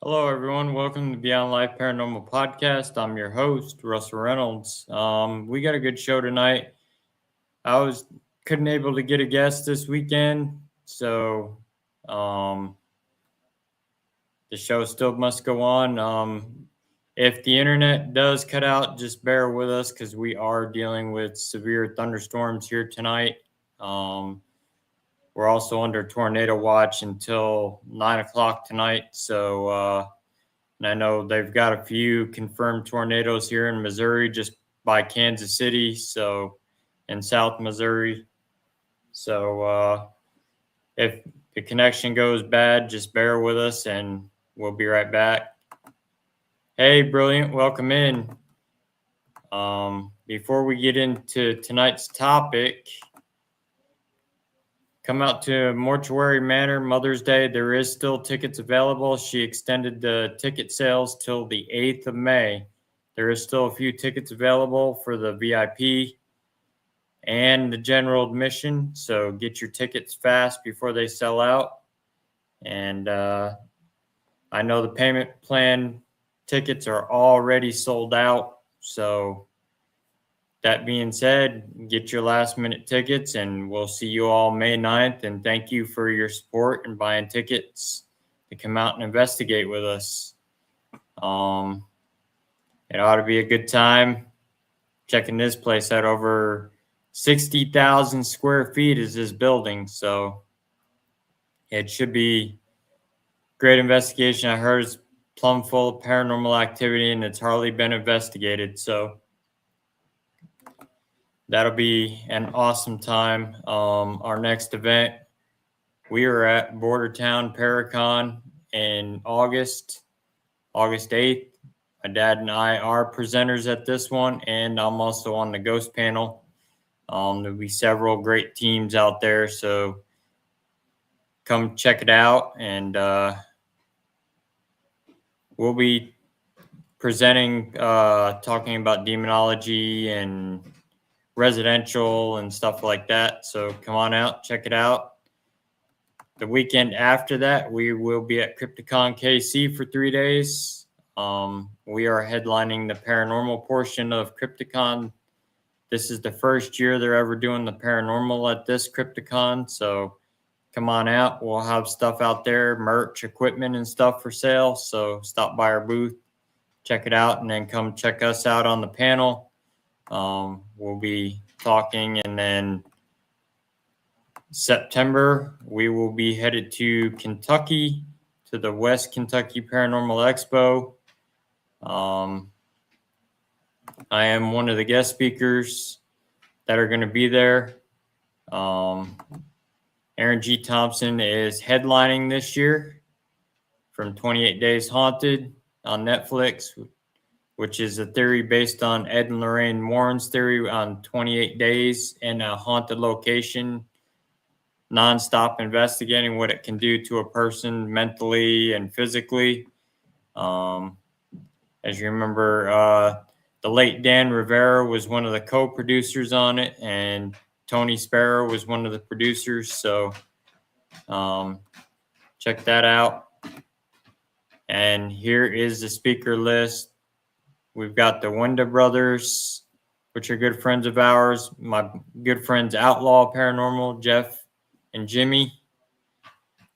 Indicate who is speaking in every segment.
Speaker 1: Hello, everyone. Welcome to Beyond Life Paranormal Podcast. I'm your host, Russell Reynolds. We got a good show tonight. I was couldn't able to get a guest this weekend, so the show still must go on. If the internet does cut out, just bear with us because we are dealing with severe thunderstorms here tonight. We're also under tornado watch until 9 o'clock tonight, so. And I know they've got a few confirmed tornadoes here in Missouri, just by Kansas City, so in South Missouri. So if the connection goes bad, just bear with us and we'll be right back. Hey, Brilliant, welcome in. Before we get into tonight's topic, come out to Mortuary Manor Mother's Day. There is still tickets available. She extended the ticket sales till the 8th of May. There is still a few tickets available for the VIP and the general admission. So get your tickets fast before they sell out. And I know the payment plan tickets are already sold out. So that being said, get your last minute tickets and we'll see you all May 9th. And thank you for your support and buying tickets to come out and investigate with us. It ought to be a good time. Checking this place out, over 60,000 square feet is this building. So it should be great investigation. I heard it's plumb full of paranormal activity and it's hardly been investigated. So that'll be an awesome time. Our next event, we are at Bordertown Paracon in August 8th. My dad and I are presenters at this one, and I'm also on the ghost panel. There'll be several great teams out there, so come check it out. And we'll be presenting, talking about demonology and residential and stuff like that. So come on out, check it out. The weekend after that, we will be at Crypticon KC for 3 days. We are headlining the paranormal portion of Crypticon. This is the first year they're ever doing the paranormal at this Crypticon. So come on out. We'll have stuff out there, merch, equipment, and stuff for sale. So stop by our booth, check it out, and then come check us out on the panel. We'll be talking, and then September, we will be headed to Kentucky, to the West Kentucky Paranormal Expo. I am one of the guest speakers that are going to be there. Aaron G. Thompson is headlining this year from 28 Days Haunted on Netflix, which is a theory based on Ed and Lorraine Warren's theory on 28 days in a haunted location, nonstop investigating what it can do to a person mentally and physically. As you remember, the late Dan Rivera was one of the co-producers on it, and Tony Sparrow was one of the producers. So check that out. And here is the speaker list. We've got the Wenda brothers, which are good friends of ours. My good friends Outlaw Paranormal, Jeff and Jimmy.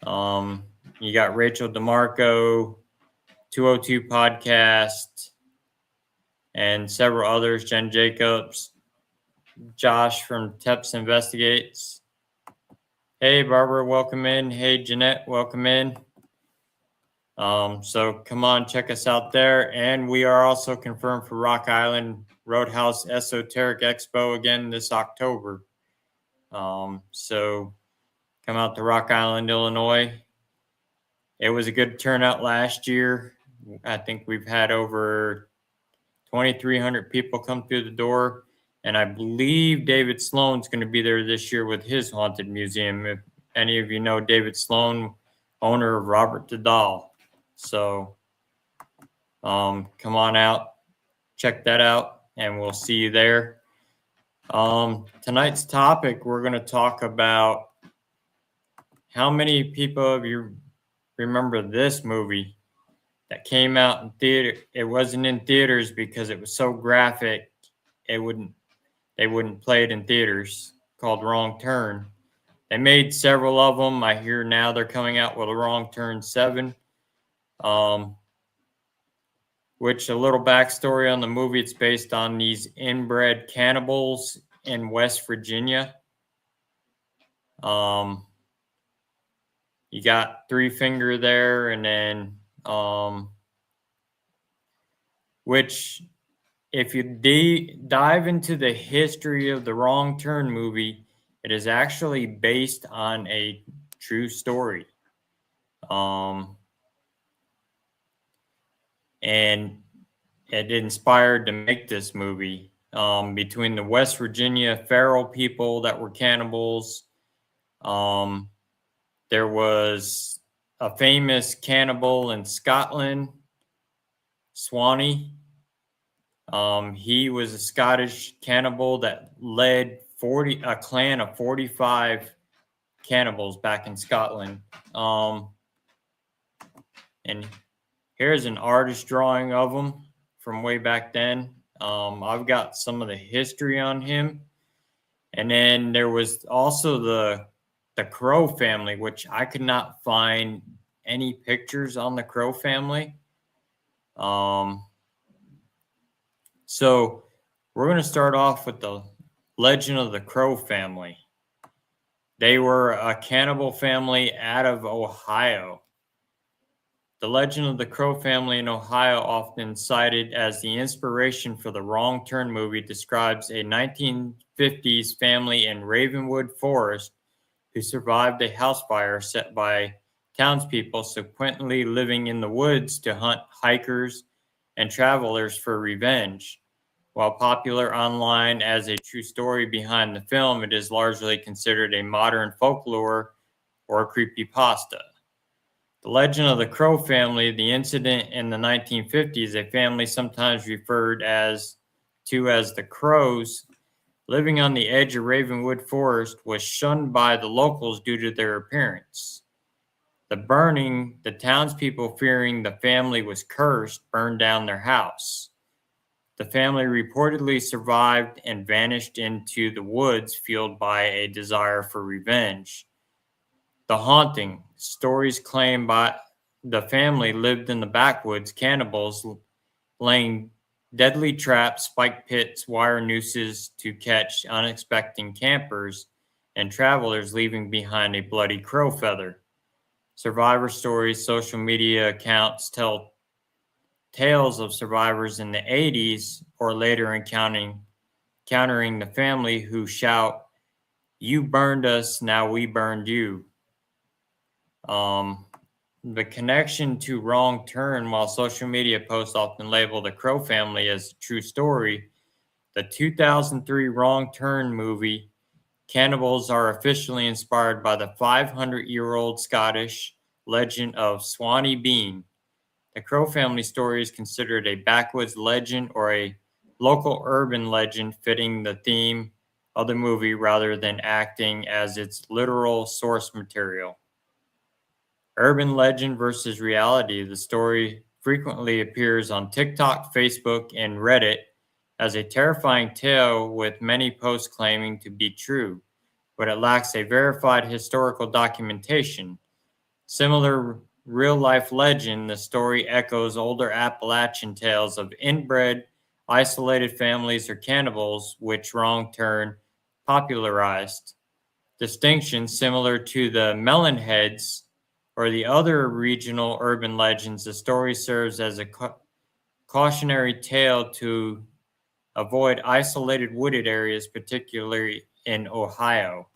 Speaker 1: You got Rachel DeMarco, 202 Podcast, and several others, Jen Jacobs, Josh from Teps Investigates. Hey, Barbara, welcome in. Hey, Jeanette, welcome in. So come on, check us out there. And we are also confirmed for Rock Island Roadhouse Esoteric Expo again this October. So come out to Rock Island, Illinois. It was a good turnout last year. I think we've had over 2,300 people come through the door. And I believe David Sloan's going to be there this year with his haunted museum. If any of you know David Sloan, owner of Robert the Doll. So come on out, check that out, and we'll see you there. Tonight's topic, we're going to talk about how many people of you remember this movie, that came out in theater. It wasn't in theaters because it was so graphic. They wouldn't play it in theaters. Called Wrong Turn. They made several of them. I hear now they're coming out with a Wrong Turn 7. Which a little backstory on the movie, it's based on these inbred cannibals in West Virginia. You got Three Finger there, and then which if you dive into the history of the Wrong Turn movie, it is actually based on a true story. And it inspired to make this movie between the West Virginia feral people that were cannibals. There was a famous cannibal in Scotland, Swanee. He was a Scottish cannibal that led a clan of 45 cannibals back in Scotland. And here's an artist drawing of him from way back then. I've got some of the history on him. And then there was also the Crow family, which I could not find any pictures on the Crow family. So we're going to start off with the legend of the Crow family. They were a cannibal family out of Ohio. The legend of the Crow family in Ohio, often cited as the inspiration for the Wrong Turn movie, describes a 1950s family in Ravenwood Forest who survived a house fire set by townspeople subsequently living in the woods to hunt hikers and travelers for revenge. While popular online as a true story behind the film, it is largely considered a modern folklore or creepypasta. The legend of the Crow family, the incident in the 1950s, a family sometimes referred to as the Crows, living on the edge of Ravenwood Forest, was shunned by the locals due to their appearance. The burning, the townspeople fearing the family was cursed, burned down their house. The family reportedly survived and vanished into the woods, fueled by a desire for revenge. The haunting, stories claim by the family lived in the backwoods, cannibals laying deadly traps, spike pits, wire nooses to catch unexpected campers, and travelers leaving behind a bloody crow feather. Survivor stories, social media accounts tell tales of survivors in the 80s or later encountering the family who shout, "You burned us, now we burned you." The connection to Wrong Turn, while social media posts often label the Crow family as a true story, the 2003 Wrong Turn movie, cannibals are officially inspired by the 500-year-old Scottish legend of Swanee Bean. The Crow family story is considered a backwoods legend or a local urban legend fitting the theme of the movie rather than acting as its literal source material. Urban legend versus reality. The story frequently appears on TikTok, Facebook, and Reddit as a terrifying tale, with many posts claiming to be true, but it lacks a verified historical documentation. Similar real-life legend, the story echoes older Appalachian tales of inbred, isolated families or cannibals, which Wrong Turn popularized. Distinction similar to the Melonheads or the other regional urban legends, the story serves as a cautionary tale to avoid isolated wooded areas, particularly in Ohio.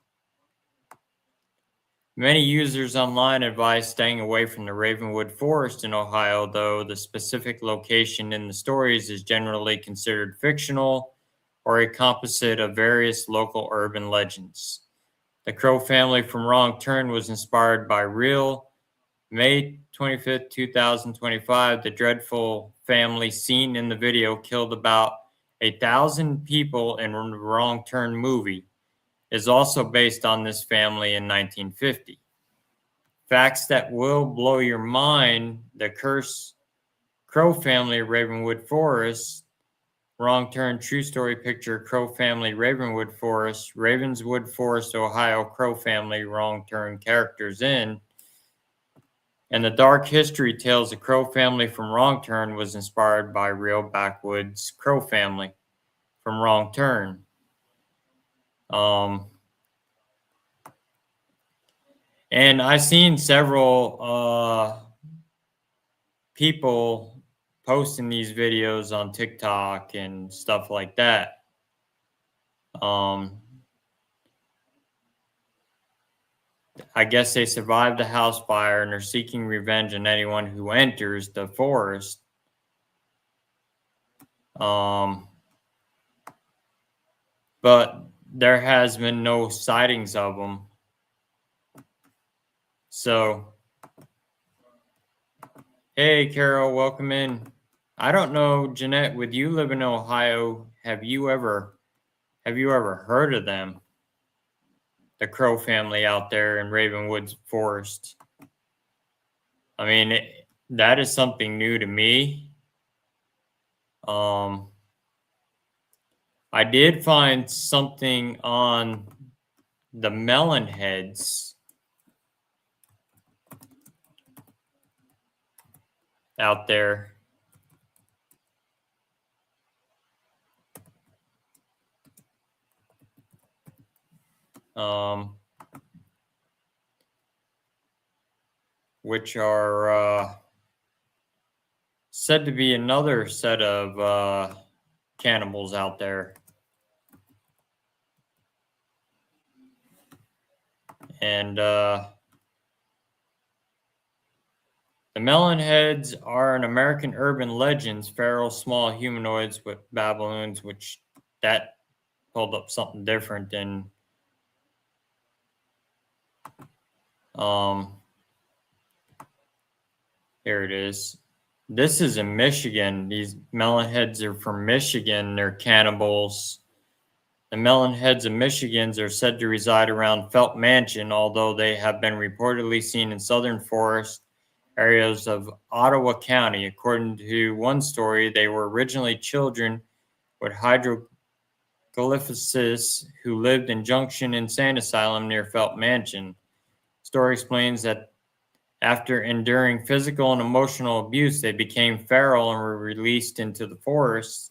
Speaker 1: Many users online advise staying away from the Ravenwood Forest in Ohio, though the specific location in the stories is generally considered fictional or a composite of various local urban legends. The Crow family from Wrong Turn was inspired by real May 25th, 2025, the dreadful family seen in the video killed about 1,000 people in the Wrong Turn movie is also based on this family in 1950. Facts that will blow your mind: the curse Crow family, Ravenwood Forest. Wrong turn, true story picture, Crow family, Ravenwood Forest. Ravenswood Forest, Ohio, Crow family, wrong turn, characters in. And the dark history tells the Crow family from Wrong Turn was inspired by real backwoods Crow family from Wrong Turn. And I've seen several people posting these videos on TikTok and stuff like that. I guess they survived a house fire and are seeking revenge on anyone who enters the forest. But there has been no sightings of them. So, hey, Carol, welcome in. I don't know, Jeanette, with you live in Ohio, have you ever heard of them? The Crow family out there in Ravenwood Forest. I mean, that is something new to me. I did find something on the melon heads out there. Which are said to be another set of cannibals out there. And the melon heads are an American urban legends, feral small humanoids with baboons, which that pulled up something different than here it is. This is in Michigan. These melon heads are from Michigan. They're cannibals. The melon heads of Michigan are said to reside around Felt Mansion, although they have been reportedly seen in southern forest areas of Ottawa County. According to one story, they were originally children with hydrocephalus who lived in Junction Insane Asylum near Felt Mansion. The story explains that after enduring physical and emotional abuse, they became feral and were released into the forests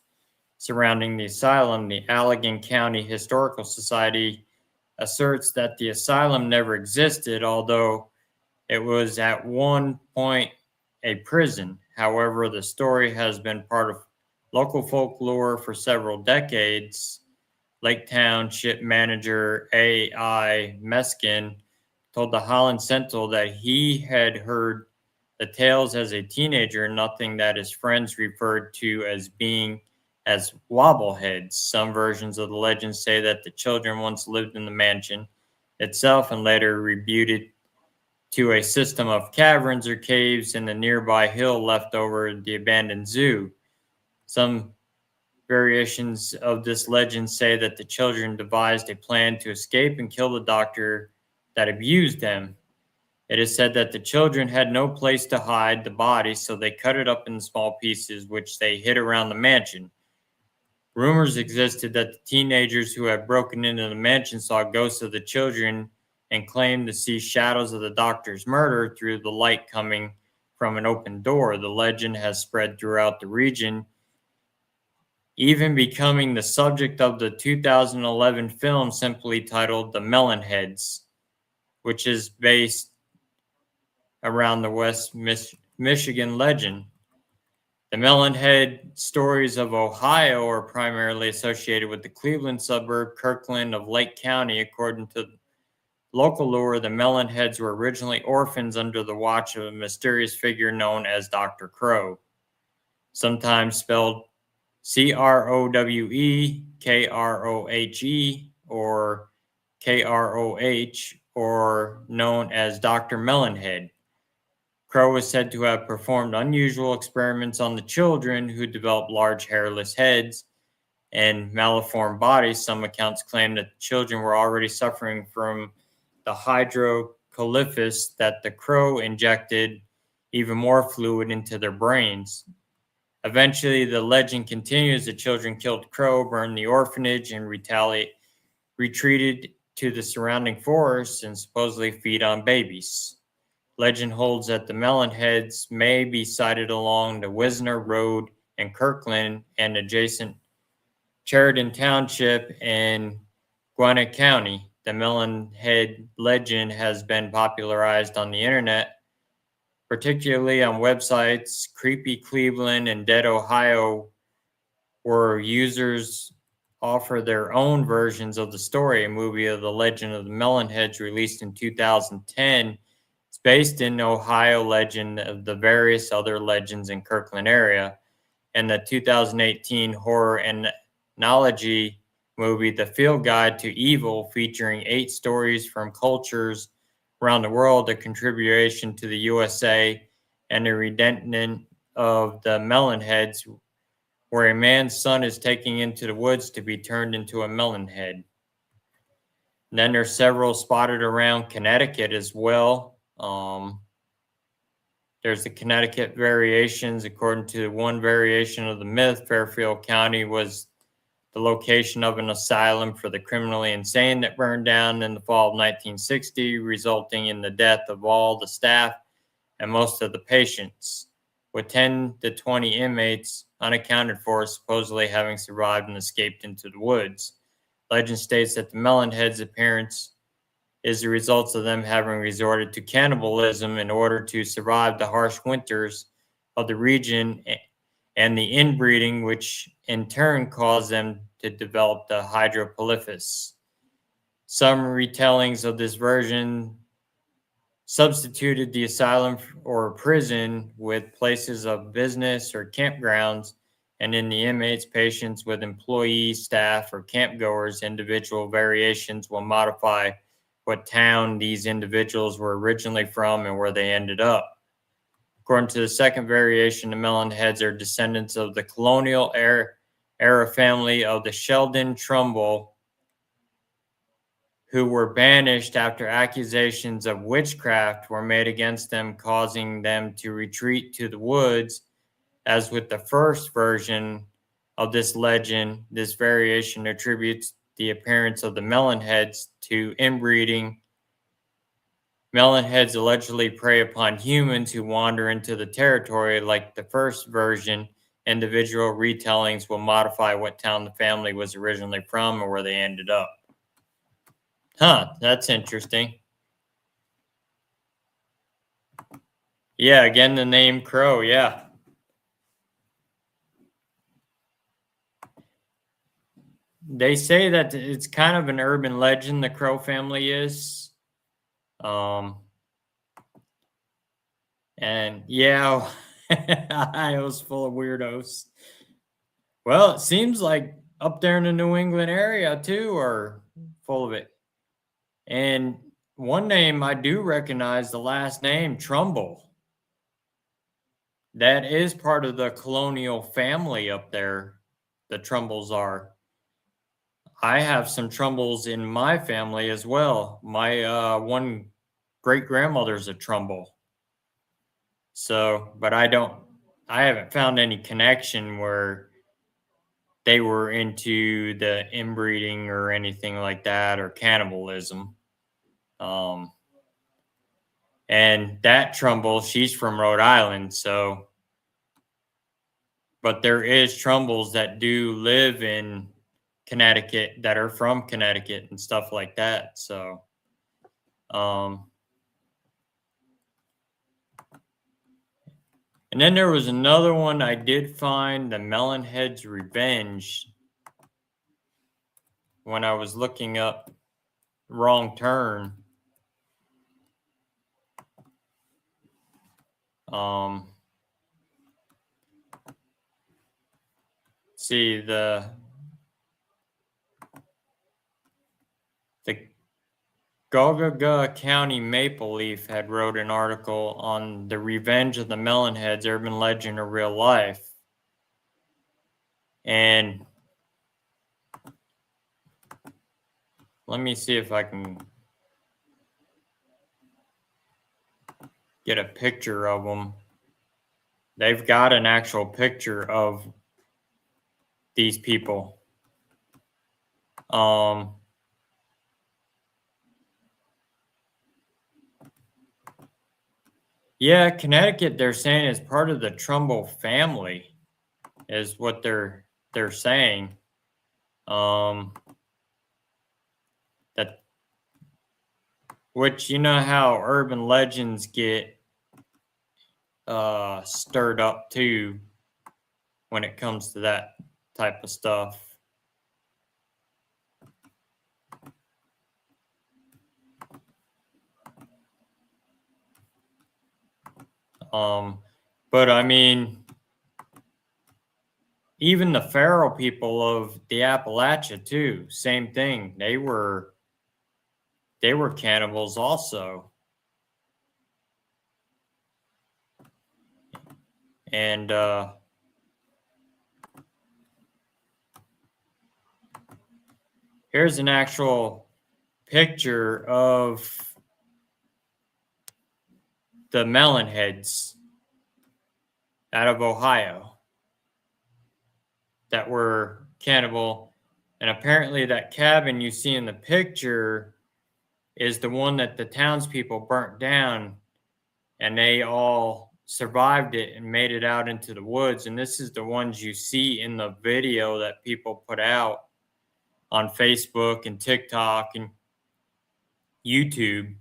Speaker 1: surrounding the asylum. The Allegan County Historical Society asserts that the asylum never existed, although it was at one point a prison. However, the story has been part of local folklore for several decades. Lake Township manager A.I. Meskin told the Holland Sentinel that he had heard the tales as a teenager, nothing that his friends referred to as being as wobbleheads. Some versions of the legend say that the children once lived in the mansion itself and later rebuted to a system of caverns or caves in the nearby hill left over the abandoned zoo. Some variations of this legend say that the children devised a plan to escape and kill the doctor that abused them. It is said that the children had no place to hide the body, so they cut it up in small pieces, which they hid around the mansion. Rumors existed that the teenagers who had broken into the mansion saw ghosts of the children and claimed to see shadows of the doctor's murder through the light coming from an open door. The legend has spread throughout the region, even becoming the subject of the 2011 film simply titled The Melonheads, which is based around the West Michigan legend. The Melonhead stories of Ohio are primarily associated with the Cleveland suburb Kirkland of Lake County. According to local lore, the Melonheads were originally orphans under the watch of a mysterious figure known as Dr. Crow, sometimes spelled Crowe, Krohe, or Kroh, or known as Dr. Melonhead. Crow is said to have performed unusual experiments on the children, who developed large hairless heads and malformed bodies. Some accounts claim that the children were already suffering from the hydrocephalus, that the Crow injected even more fluid into their brains. Eventually, the legend continues. The children killed Crow, burned the orphanage, and retreated to the surrounding forests and supposedly feed on babies. Legend holds that the Melonheads may be sighted along the Wisner Road in Kirkland and adjacent Sheridan Township in Gwinnett County. The Melonhead legend has been popularized on the internet, particularly on websites Creepy Cleveland and Dead Ohio, where users offer their own versions of the story. A movie of the Legend of the Melonheads released in 2010. It's based in Ohio legend of the various other legends in Kirkland area, and the 2018 horror anthology movie The Field Guide to Evil, featuring 8 stories from cultures around the world, a contribution to the USA, and a redemption of the Melonheads, where a man's son is taken into the woods to be turned into a melonhead. And then there's several spotted around Connecticut as well. There's the Connecticut variations. According to one variation of the myth, Fairfield County was the location of an asylum for the criminally insane that burned down in the fall of 1960, resulting in the death of all the staff and most of the patients, with 10 to 20 inmates unaccounted for supposedly having survived and escaped into the woods. Legend states that the Melonheads' appearance is the result of them having resorted to cannibalism in order to survive the harsh winters of the region and the inbreeding, which in turn caused them to develop the hydropolyphus. Some retellings of this version substituted the asylum or prison with places of business or campgrounds, and in the inmates' patients with employees, staff, or campgoers. Individual variations will modify what town these individuals were originally from and where they ended up. According to the second variation, the Melonheads are descendants of the colonial era family of the Sheldon Trumbull, who were banished after accusations of witchcraft were made against them, causing them to retreat to the woods. As with the first version of this legend, this variation attributes the appearance of the Melonheads to inbreeding. Melonheads allegedly prey upon humans who wander into the territory. Like the first version, individual retellings will modify what town the family was originally from or where they ended up. Huh, that's interesting. Yeah, again, the name Crow, yeah. They say that it's kind of an urban legend, the Crow family is. And yeah, Ohio's full of weirdos. Well, it seems like up there in the New England area too are full of it. And one name I do recognize, the last name, Trumbull. That is part of the colonial family up there. The Trumbulls are. I have some Trumbulls in my family as well. My one great grandmother's a Trumbull. So, but I haven't found any connection where they were into the inbreeding or anything like that or cannibalism. And that Trumbull, she's from Rhode Island. So, but there is Trumbulls that do live in Connecticut that are from Connecticut and stuff like that. So, and then there was another one I did find, the Melonhead's Revenge, when I was looking up Wrong Turn. See the Gauga County Maple Leaf had wrote an article on the Revenge of the Melonheads, urban legend or real life. And let me see if I can get a picture of them. They've got an actual picture of these people. Yeah, Connecticut, they're saying is part of the Trumbull family, is what they're saying. That which, you know how urban legends get stirred up too when it comes to that type of stuff. But I mean, even the Pharaoh people of the Appalachia too, same thing. They were cannibals also. And here's an actual picture of the melon heads out of Ohio that were cannibal. And apparently that cabin you see in the picture is the one that the townspeople burnt down, and they all survived it and made it out into the woods. And this is the ones you see in the video that people put out on Facebook and TikTok and YouTube.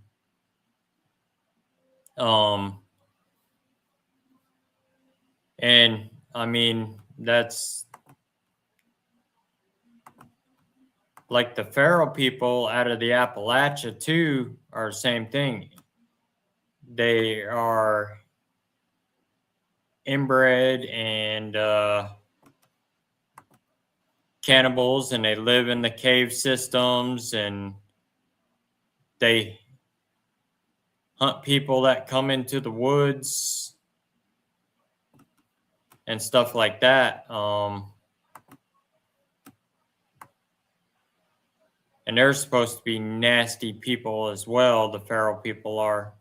Speaker 1: And I mean, that's like the Pharaoh people out of the Appalachia too are the same thing. They are inbred and cannibals, and they live in the cave systems, and they hunt people that come into the woods and stuff like that. And they're supposed to be nasty people as well. The Pharaoh people are.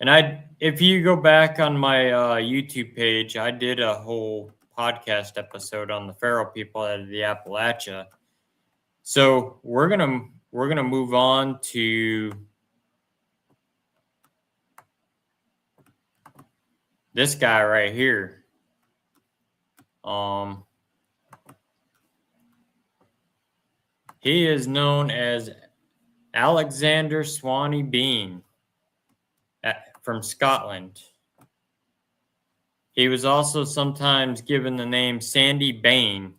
Speaker 1: And if you go back on my YouTube page, I did a whole podcast episode on the Pharaoh people out of the Appalachia. So we're gonna move on to this guy right here. He is known as Alexander Swanee Bean from Scotland. He was also sometimes given the name Sandy Bain.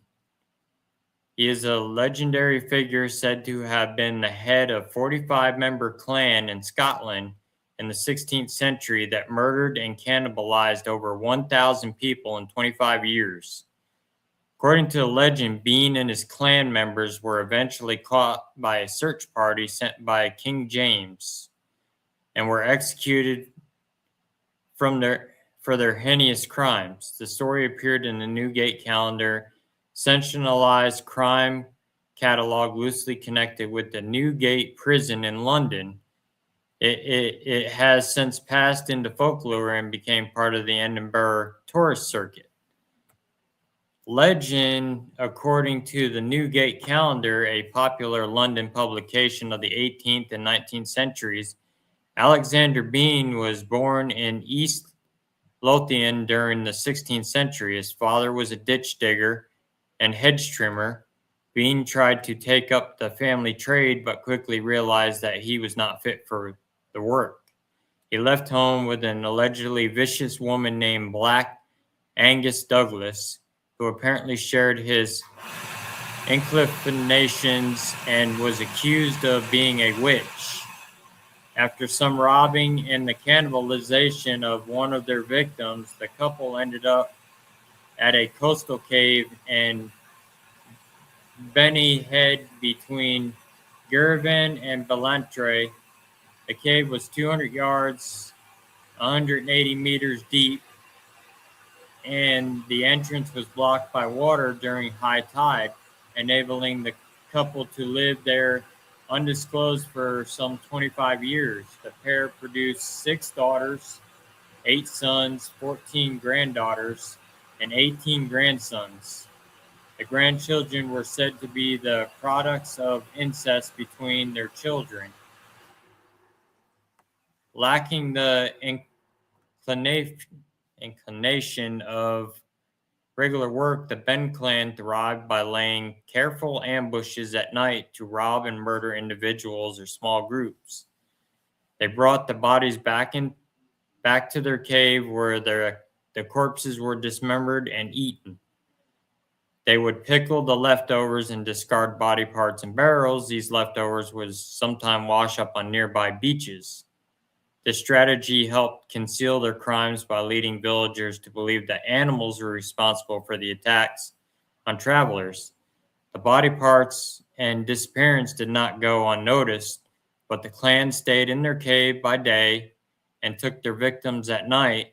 Speaker 1: He is a legendary figure said to have been the head of a 45-member clan in Scotland in the 16th century that murdered and cannibalized over 1,000 people in 25 years. According to the legend, Bean and his clan members were eventually caught by a search party sent by King James and were executed for their heinous crimes. The story appeared in the Newgate calendar, sensationalized crime catalog loosely connected with the Newgate prison in London. It has since passed into folklore and became part of the Edinburgh tourist circuit. Legend, according to the Newgate calendar, a popular London publication of the 18th and 19th centuries, Alexander Bean was born in East Lothian during the 16th century. His father was a ditch digger and hedge trimmer. Bean tried to take up the family trade, but quickly realized that he was not fit for the work. He left home with an allegedly vicious woman named Black Angus Douglas, who apparently shared his inclinations and was accused of being a witch. After some robbing and the cannibalization of one of their victims, the couple ended up at a coastal cave in Benny Head between Girvan and Ballantrae. The cave was 200 yards, 180 meters deep, and the entrance was blocked by water during high tide, enabling the couple to live there undisclosed for some 25 years. The pair produced 6 daughters, 8 sons, 14 granddaughters, and 18 grandsons. The grandchildren were said to be the products of incest between their children. Lacking the inclination of regular work, the Ben clan thrived by laying careful ambushes at night to rob and murder individuals or small groups. They brought the bodies back to their cave where the corpses were dismembered and eaten. They would pickle the leftovers and discard body parts in barrels. These leftovers would sometimes wash up on nearby beaches. This strategy helped conceal their crimes by leading villagers to believe that animals were responsible for the attacks on travelers. The body parts and disappearance did not go unnoticed, but the clan stayed in their cave by day and took their victims at night.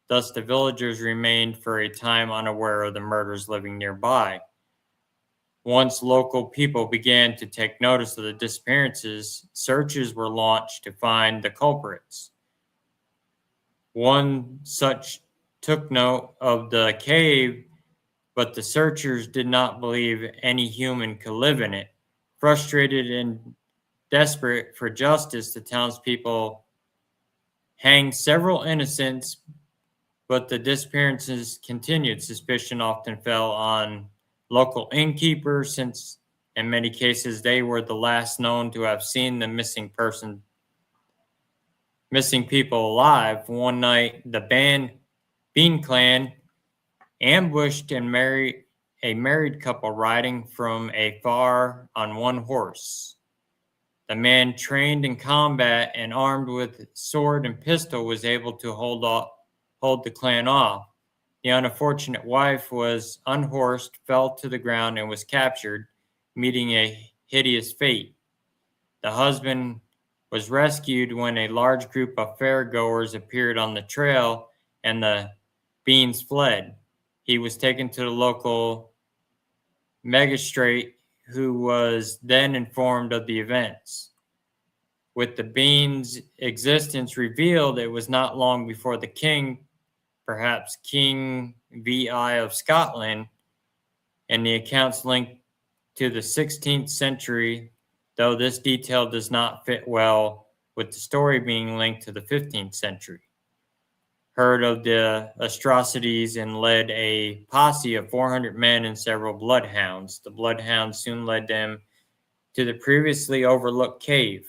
Speaker 1: Thus, the villagers remained for a time unaware of the murders living nearby. Once local people began to take notice of the disappearances, searches were launched to find the culprits. One such took note of the cave, but the searchers did not believe any human could live in it. Frustrated and desperate for justice, the townspeople hanged several innocents, but the disappearances continued. Suspicion often fell on local innkeepers, since in many cases they were the last known to have seen the missing people alive. One night, the Bean clan ambushed and married a married couple riding from afar on one horse. The man, trained in combat and armed with sword and pistol, was able to hold the clan off. The unfortunate wife was unhorsed, fell to the ground, and was captured, meeting a hideous fate. The husband was rescued when a large group of fairgoers appeared on the trail and the Beans fled. He was taken to the local magistrate, who was then informed of the events. With the Beans' existence revealed, it was not long before the king, perhaps King VI of Scotland, and the accounts linked to the 16th century, though this detail does not fit well with the story being linked to the 15th century. Heard of the atrocities and led a posse of 400 men and several bloodhounds. The bloodhounds soon led them to the previously overlooked cave.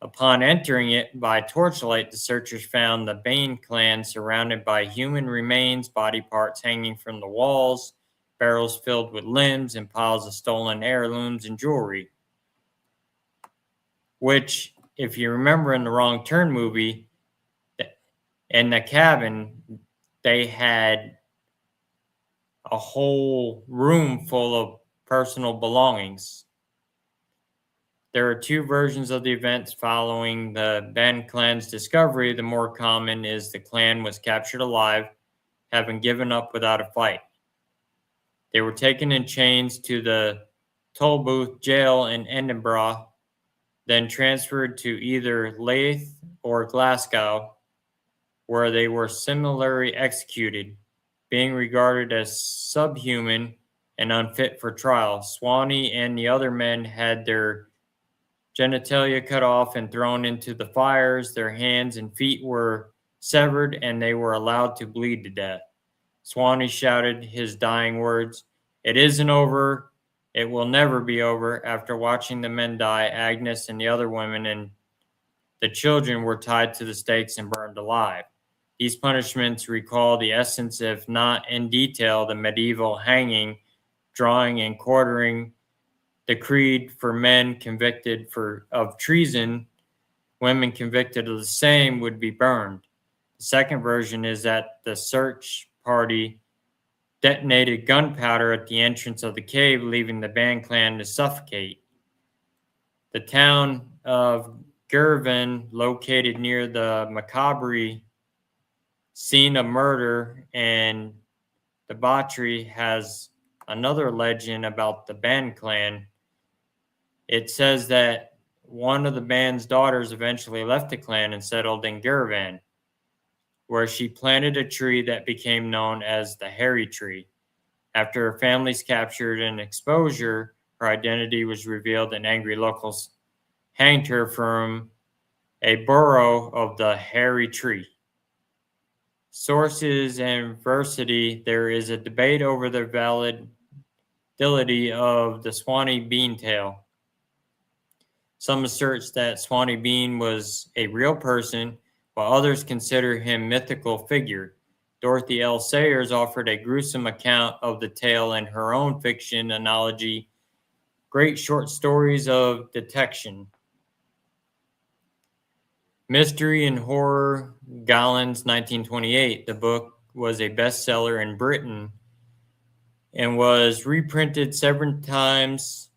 Speaker 1: Upon entering it by torchlight, the searchers found the Bain clan surrounded by human remains, body parts hanging from the walls, barrels filled with limbs, and piles of stolen heirlooms and jewelry. Which, if you remember in the Wrong Turn movie, in the cabin, they had a whole room full of personal belongings. There are two versions of the events following the Ben clan's discovery. The more common is the clan was captured alive, having given up without a fight. They were taken in chains to the Tolbooth jail in Edinburgh, then transferred to either Leith or Glasgow, where they were similarly executed, being regarded as subhuman and unfit for trial. Swanee and the other men had their genitalia cut off and thrown into the fires. Their hands and feet were severed, and they were allowed to bleed to death. Swanee shouted his dying words, "It isn't over. It will never be over." After watching the men die, Agnes and the other women and the children were tied to the stakes and burned alive. These punishments recall the essence, if not in detail, the medieval hanging, drawing, and quartering decreed for men convicted of treason. Women convicted of the same would be burned. The second version is that the search party detonated gunpowder at the entrance of the cave, leaving the Ban clan to suffocate. The town of Girvan, located near the macabre scene of murder and debauchery, has another legend about the Ban clan. It says that one of the band's daughters eventually left the clan and settled in Gurvan, where she planted a tree that became known as the Hairy Tree. After her family's captured and exposure, her identity was revealed and angry locals hanged her from a burrow of the Hairy Tree. Sources and veracity: there is a debate over the validity of the Swanee Bean tale. Some assert that Swanee Bean was a real person, while others consider him a mythical figure. Dorothy L. Sayers offered a gruesome account of the tale in her own fiction anthology, Great Short Stories of Detection. Mystery and Horror, Gallens, 1928. The book was a bestseller in Britain and was reprinted several times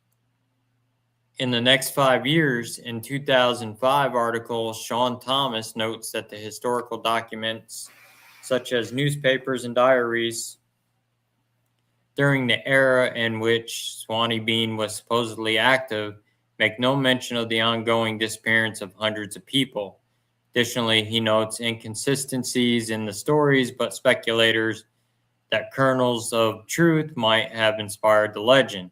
Speaker 1: in the next 5 years. In 2005 article, Sean Thomas notes that the historical documents, such as newspapers and diaries, during the era in which Swanee Bean was supposedly active, make no mention of the ongoing disappearance of hundreds of people. Additionally, he notes inconsistencies in the stories, but speculators that kernels of truth might have inspired the legend.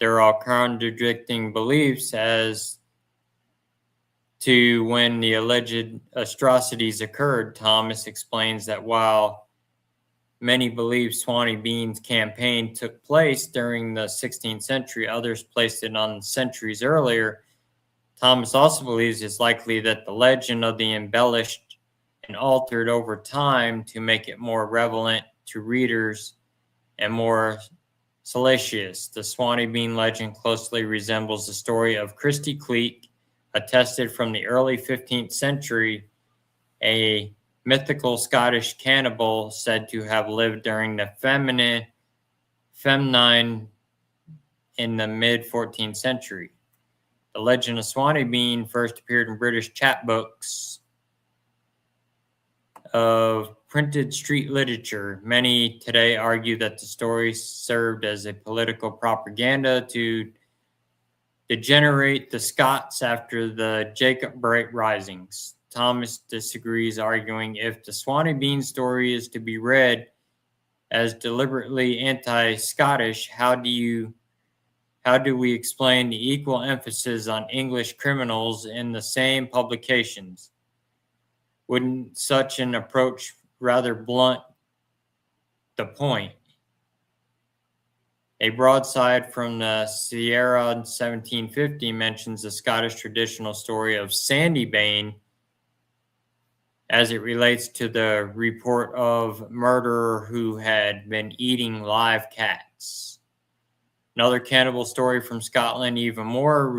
Speaker 1: There are contradicting beliefs as to when the alleged atrocities occurred. Thomas explains that while many believe Swanee Bean's campaign took place during the 16th century, others placed it on centuries earlier. Thomas also believes it's likely that the legend of the embellished and altered over time to make it more relevant to readers and more salacious. The Swanee Bean legend closely resembles the story of Christy Cleek, attested from the early 15th century, a mythical Scottish cannibal said to have lived during the Femnine in the mid-14th century. The legend of Swanee Bean first appeared in British chapbooks of printed street literature. Many today argue that the story served as a political propaganda to degenerate the Scots after the Jacobite risings. Thomas disagrees, arguing if the Swanee Bean story is to be read as deliberately anti-Scottish, how do we explain the equal emphasis on English criminals in the same publications? Wouldn't such an approach rather blunt the point? A broadside from the Sierra in 1750 mentions the Scottish traditional story of Sandy Bane as it relates to the report of a murderer who had been eating live cats. Another cannibal story from Scotland, even more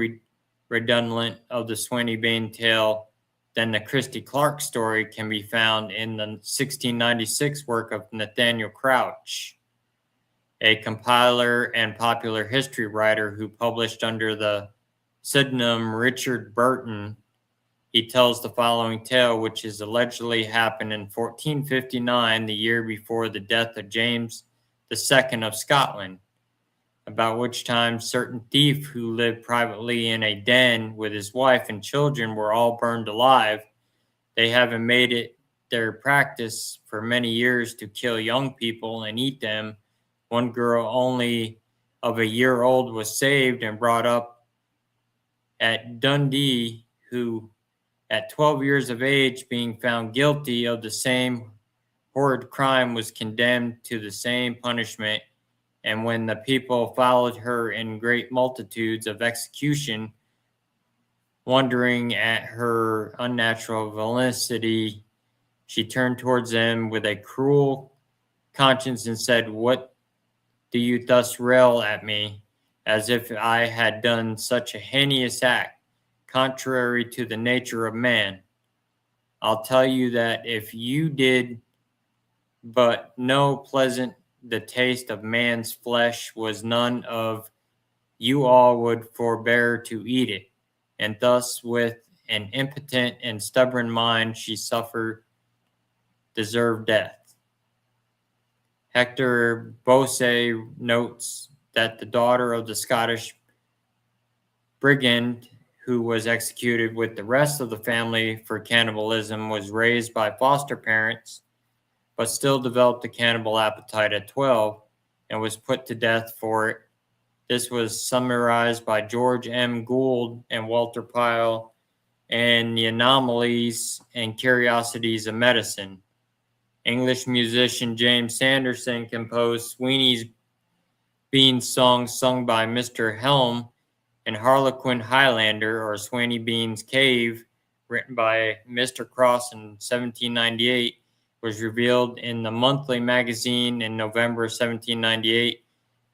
Speaker 1: redundant of the Swanee Bane tale than the Christy Clark story, can be found in the 1696 work of Nathaniel Crouch, a compiler and popular history writer who published under the pseudonym Richard Burton. He tells the following tale, which is allegedly happened in 1459, the year before the death of James II of Scotland, about which time certain thief who lived privately in a den with his wife and children were all burned alive. They haven't made it their practice for many years to kill young people and eat them. One girl only of a year old was saved and brought up at Dundee, who at 12 years of age, being found guilty of the same horrid crime, was condemned to the same punishment. And when the people followed her in great multitudes of execution, wondering at her unnatural velocity, she turned towards them with a cruel conscience and said, "What do you thus rail at me, as if I had done such a heinous act, contrary to the nature of man? I'll tell you that if you did but know pleasant the taste of man's flesh was, none of you all would forbear to eat it." And thus, with an impotent and stubborn mind, she deserved death. Hector Bose notes that the daughter of the Scottish brigand who was executed with the rest of the family for cannibalism was raised by foster parents, but still developed a cannibal appetite at 12 and was put to death for it. This was summarized by George M. Gould and Walter Pyle in The Anomalies and Curiosities of Medicine. English musician James Sanderson composed Sweeney's Bean's song sung by Mr. Helm and Harlequin Highlander or Sweeney Bean's Cave, written by Mr. Cross in 1798, was revealed in the monthly magazine in November 1798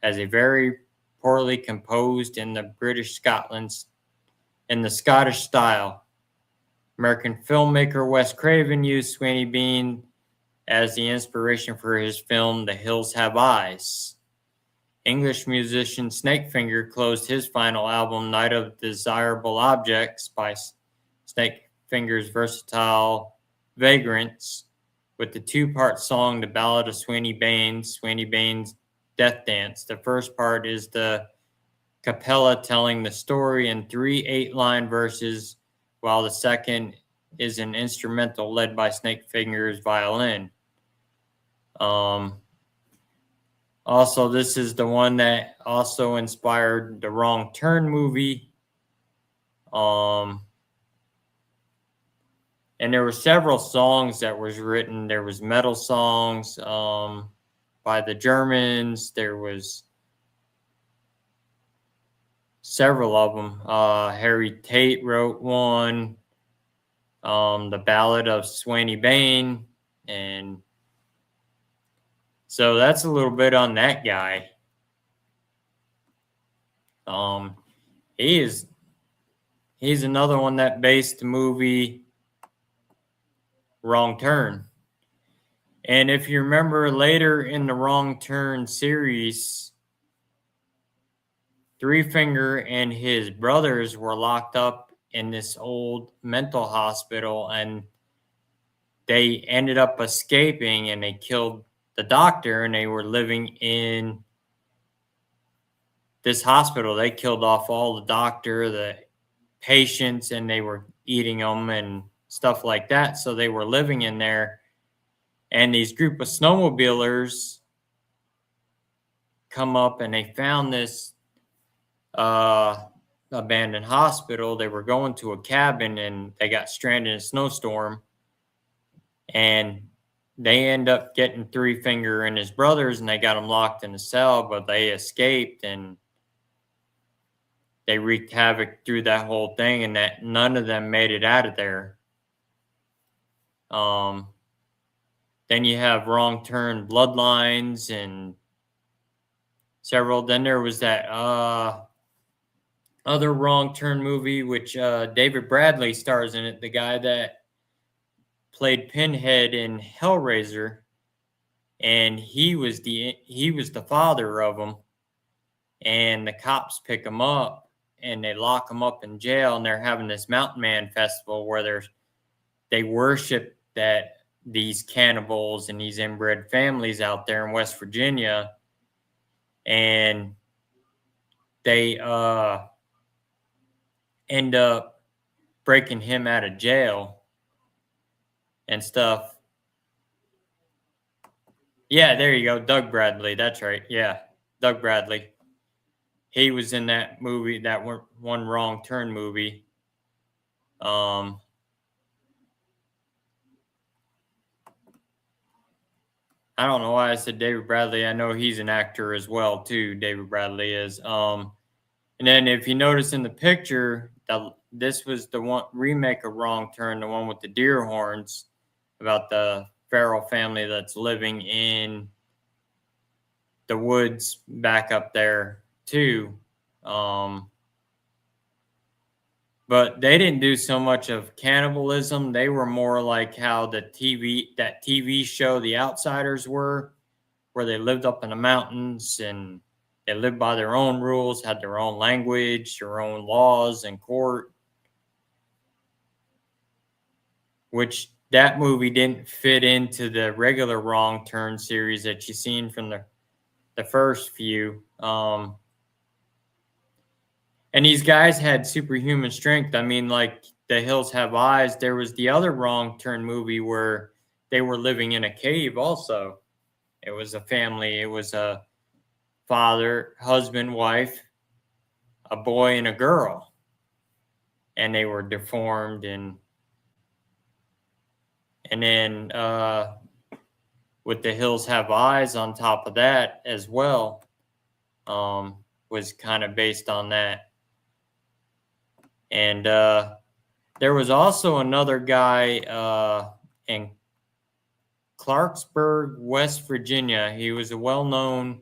Speaker 1: as a very poorly composed in the Scottish style. American filmmaker Wes Craven used Sweeney Bean as the inspiration for his film The Hills Have Eyes. English musician Snakefinger closed his final album, Night of Desirable Objects, by Snakefinger's versatile Vagrants, with the two-part song, The Ballad of Sweeney Baines, Death Dance. The first part is the cappella telling the story in 3 8-line verses, while the second is an instrumental led by Snakefinger's violin. Also, this is the one that also inspired the Wrong Turn movie. And there were several songs that was written. There was metal songs by the Germans. There was several of them. Harry Tate wrote one, The Ballad of Sweeney Bain, and so that's a little bit on that guy. He's another one that based the movie Wrong Turn. And if you remember later in the Wrong Turn series, Three Finger and his brothers were locked up in this old mental hospital, and they ended up escaping, and they killed the doctor, and they were living in this hospital. They killed off all the doctor, the patients, and they were eating them and stuff like that. So they were living in there, and these group of snowmobilers come up, and they found this abandoned hospital. They were going to a cabin, and they got stranded in a snowstorm, and they end up getting Three Finger and his brothers, and they got them locked in a cell, but they escaped, and they wreaked havoc through that whole thing, and that none of them made it out of there. Then you have Wrong Turn Bloodlines and several. Then there was that other Wrong Turn movie, which David Bradley stars in it, the guy that played Pinhead in Hellraiser, and he was the father of them, and the cops pick him up and they lock him up in jail, and they're having this Mountain Man festival where they worship these cannibals and these inbred families out there in West Virginia, and they end up breaking him out of jail and stuff. Yeah, there you go. Doug Bradley. That's right. Yeah, Doug Bradley. He was in that movie, that one Wrong Turn movie. I don't know why I said David Bradley. I know he's an actor as well, too. David Bradley is. And then if you notice in the picture, this was the one remake of Wrong Turn, the one with the deer horns, about the Farrell family that's living in the woods back up there too. But they didn't do so much of cannibalism. They were more like how that TV show The Outsiders were, where they lived up in the mountains and they lived by their own rules, had their own language, their own laws and court, which that movie didn't fit into the regular Wrong Turn series that you've seen from the first few. And these guys had superhuman strength. I mean, like The Hills Have Eyes. There was the other Wrong Turn movie where they were living in a cave also. It was a family. It was a father, husband, wife, a boy, and a girl. And they were deformed. And then with The Hills Have Eyes on top of that as well, was kind of based on that. And there was also another guy in Clarksburg, West Virginia. He was a well-known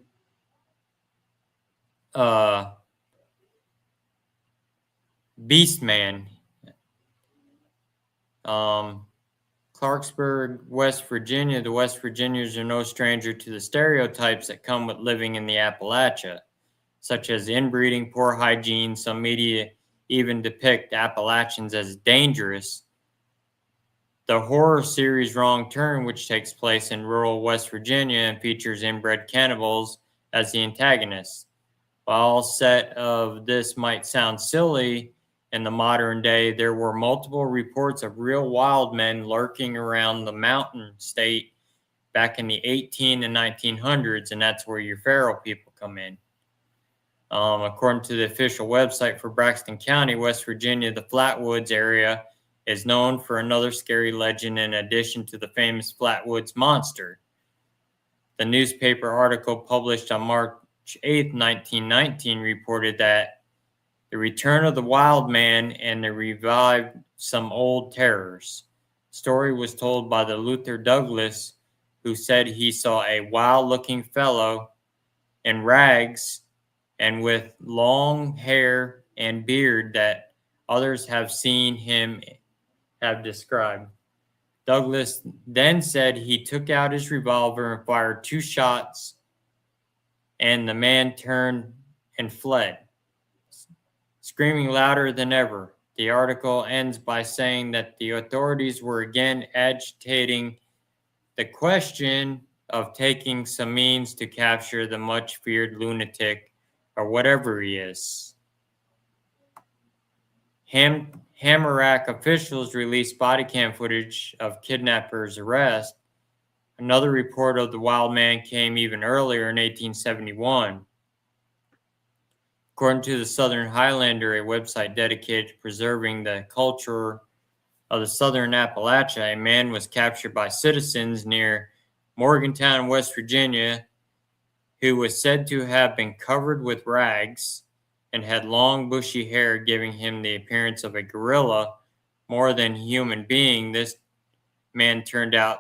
Speaker 1: beast man. Clarksburg, West Virginia. The West Virginians are no stranger to the stereotypes that come with living in the Appalachia, such as inbreeding, poor hygiene. Some media even depict Appalachians as dangerous. The horror series Wrong Turn, which takes place in rural West Virginia and features inbred cannibals as the antagonists. While set of this might sound silly in the modern day, there were multiple reports of real wild men lurking around the mountain state back in the 18 and 1900s, and that's where your feral people come in. According to the official website for Braxton County, West Virginia, the Flatwoods area is known for another scary legend in addition to the famous Flatwoods Monster. The newspaper article published on March 8, 1919 reported that the return of the wild man and the revived some old terrors. The story was told by the Luther Douglas, who said he saw a wild-looking fellow in rags and with long hair and beard that others have seen him have described. Douglas then said he took out his revolver and fired 2 shots, and the man turned and fled, screaming louder than ever. The article ends by saying that the authorities were again agitating the question of taking some means to capture the much feared lunatic or whatever he is. Hammerak officials released body cam footage of kidnappers' arrest. Another report of the wild man came even earlier in 1871. According to the Southern Highlander, a website dedicated to preserving the culture of the Southern Appalachia, a man was captured by citizens near Morgantown, West Virginia, who was said to have been covered with rags and had long bushy hair, giving him the appearance of a gorilla more than a human being. This man turned out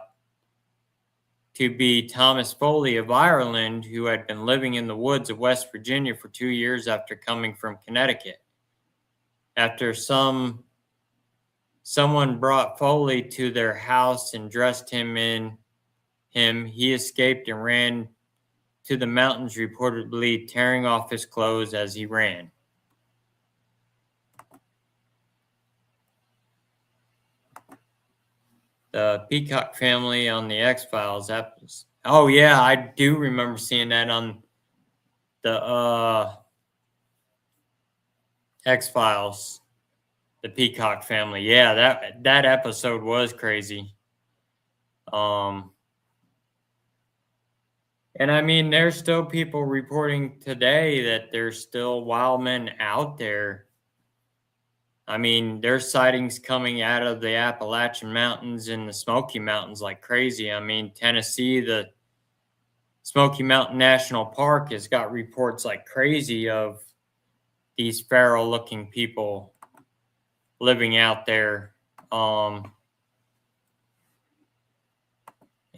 Speaker 1: to be Thomas Foley of Ireland, who had been living in the woods of West Virginia for 2 years after coming from Connecticut. After someone brought Foley to their house and dressed him in him, he escaped and ran to the mountains, reportedly tearing off his clothes as he ran. The Peacock family on the X-Files episode. Oh yeah, I do remember seeing that on the X-Files. The Peacock family. Yeah, that episode was crazy. And I mean, there's still people reporting today that there's still wild men out there. I mean, there's sightings coming out of the Appalachian Mountains and the Smoky Mountains like crazy. I mean, Tennessee, the Smoky Mountain National Park has got reports like crazy of these feral-looking people living out there.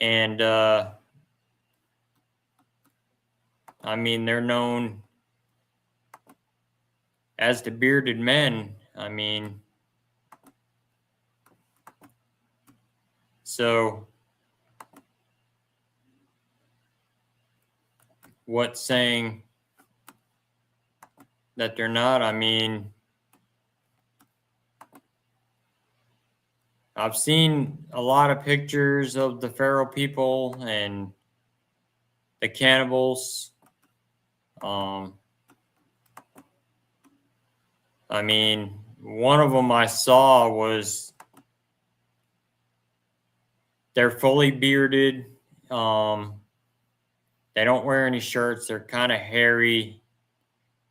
Speaker 1: And I mean, they're known as the bearded men. I mean, so what's saying that they're not? I mean, I've seen a lot of pictures of the feral people and the cannibals. I mean, one of them I saw was they're fully bearded. They don't wear any shirts. They're kind of hairy.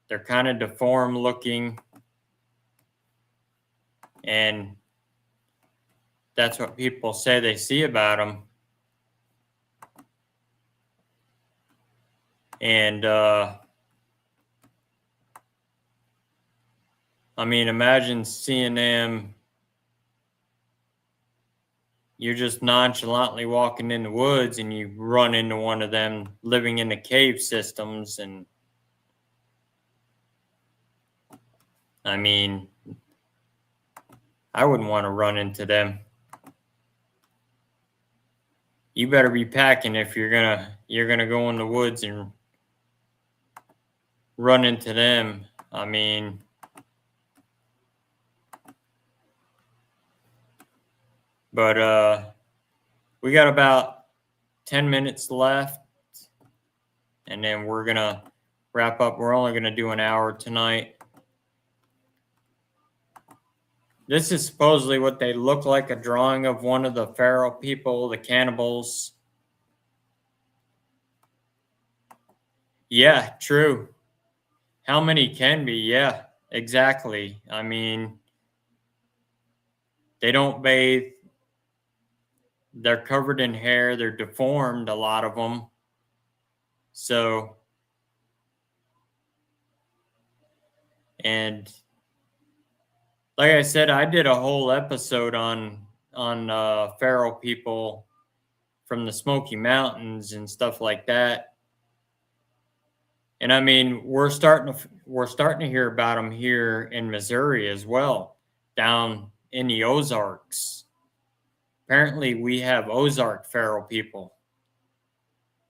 Speaker 1: They're kind of deformed looking. And that's what people say they see about them. And I mean, imagine seeing them. You're just nonchalantly walking in the woods and you run into one of them living in the cave systems. And I mean, I wouldn't want to run into them. You better be packing if you're gonna go in the woods and run into them. I mean, but we got about 10 minutes left, and then we're gonna wrap up. We're only gonna do an hour tonight. This is supposedly what they look like, a drawing of one of the feral people, the cannibals. Yeah, true. How many can be? Yeah, exactly. I mean, they don't bathe. They're covered in hair. They're deformed, a lot of them. So, and like I said, I did a whole episode on feral people from the Smoky Mountains and stuff like that. And I mean, we're starting to hear about them here in Missouri as well, down in the Ozarks. Apparently, we have Ozark feral people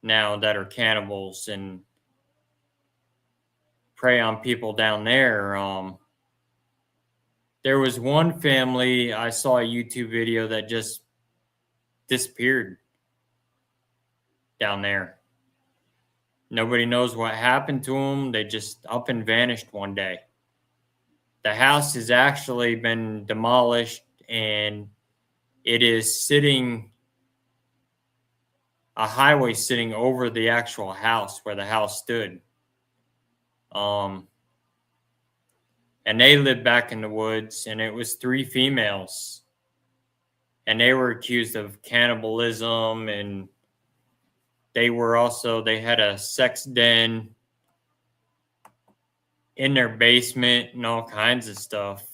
Speaker 1: now that are cannibals and prey on people down there. There was one family, I saw a YouTube video that just disappeared down there. Nobody knows what happened to them. They just up and vanished one day. The house has actually been demolished, and it is a highway sitting over the actual house where the house stood. And they lived back in the woods, and it was 3 females. And they were accused of cannibalism, and they had a sex den in their basement and all kinds of stuff.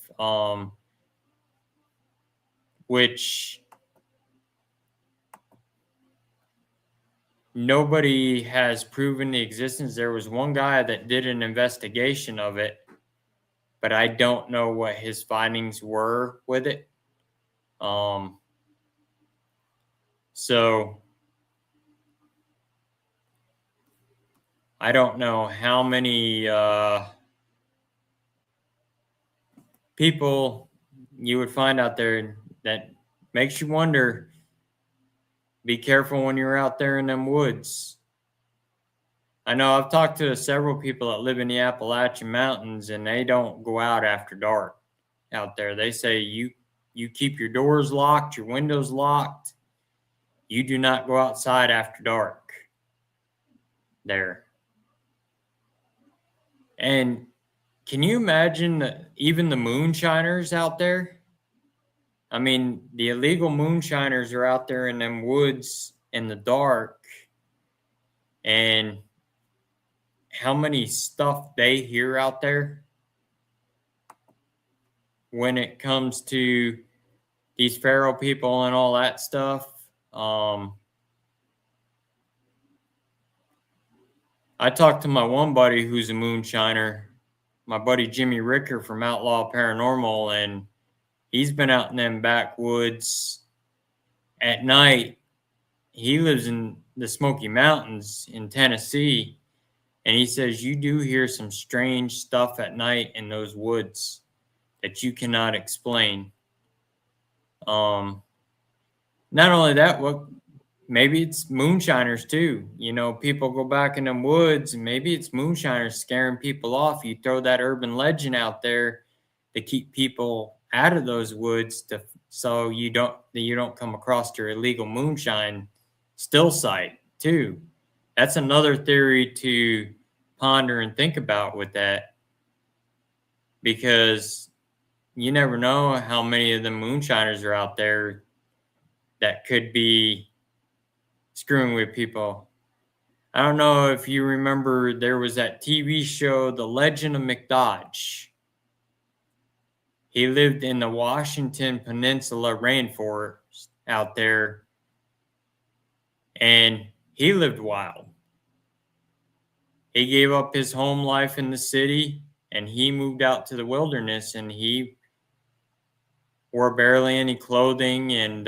Speaker 1: Which nobody has proven the existence. There was one guy that did an investigation of it, but I don't know what his findings were with it. So I don't know how many people you would find out there. That makes you wonder. Be careful when you're out there in them woods. I know I've talked to several people that live in the Appalachian Mountains, and they don't go out after dark out there. They say you keep your doors locked, your windows locked. You do not go outside after dark there. And can you imagine even the moonshiners out there? I mean, the illegal moonshiners are out there in them woods in the dark, and how many stuff they hear out there when it comes to these feral people and all that stuff. I talked to my one buddy who's a moonshiner, my buddy Jimmy Ricker from Outlaw Paranormal, and he's been out in them backwoods at night. He lives in the Smoky Mountains in Tennessee, and he says you do hear some strange stuff at night in those woods that you cannot explain. Not only that, maybe it's moonshiners too. You know, people go back in them woods, and maybe it's moonshiners scaring people off. You throw that urban legend out there, to keep people out of those woods so you don't come across your illegal moonshine still site too. That's another theory to ponder and think about with that, because you never know how many of the moonshiners are out there that could be screwing with people. I don't know if you remember, there was that TV show, The Legend of McDodge. He lived in the Washington Peninsula rainforest out there, and he lived wild. He gave up his home life in the city and he moved out to the wilderness, and he wore barely any clothing, and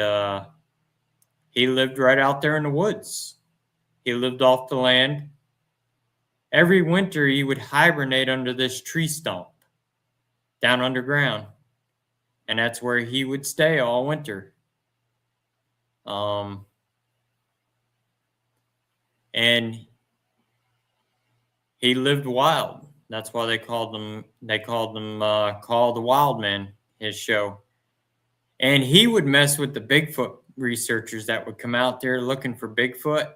Speaker 1: he lived right out there in the woods. He lived off the land. Every winter, he would hibernate under this tree stump down underground, and that's where he would stay all winter. And he lived wild. That's why they called him Call the Wild Man, his show. And he would mess with the Bigfoot researchers that would come out there looking for Bigfoot.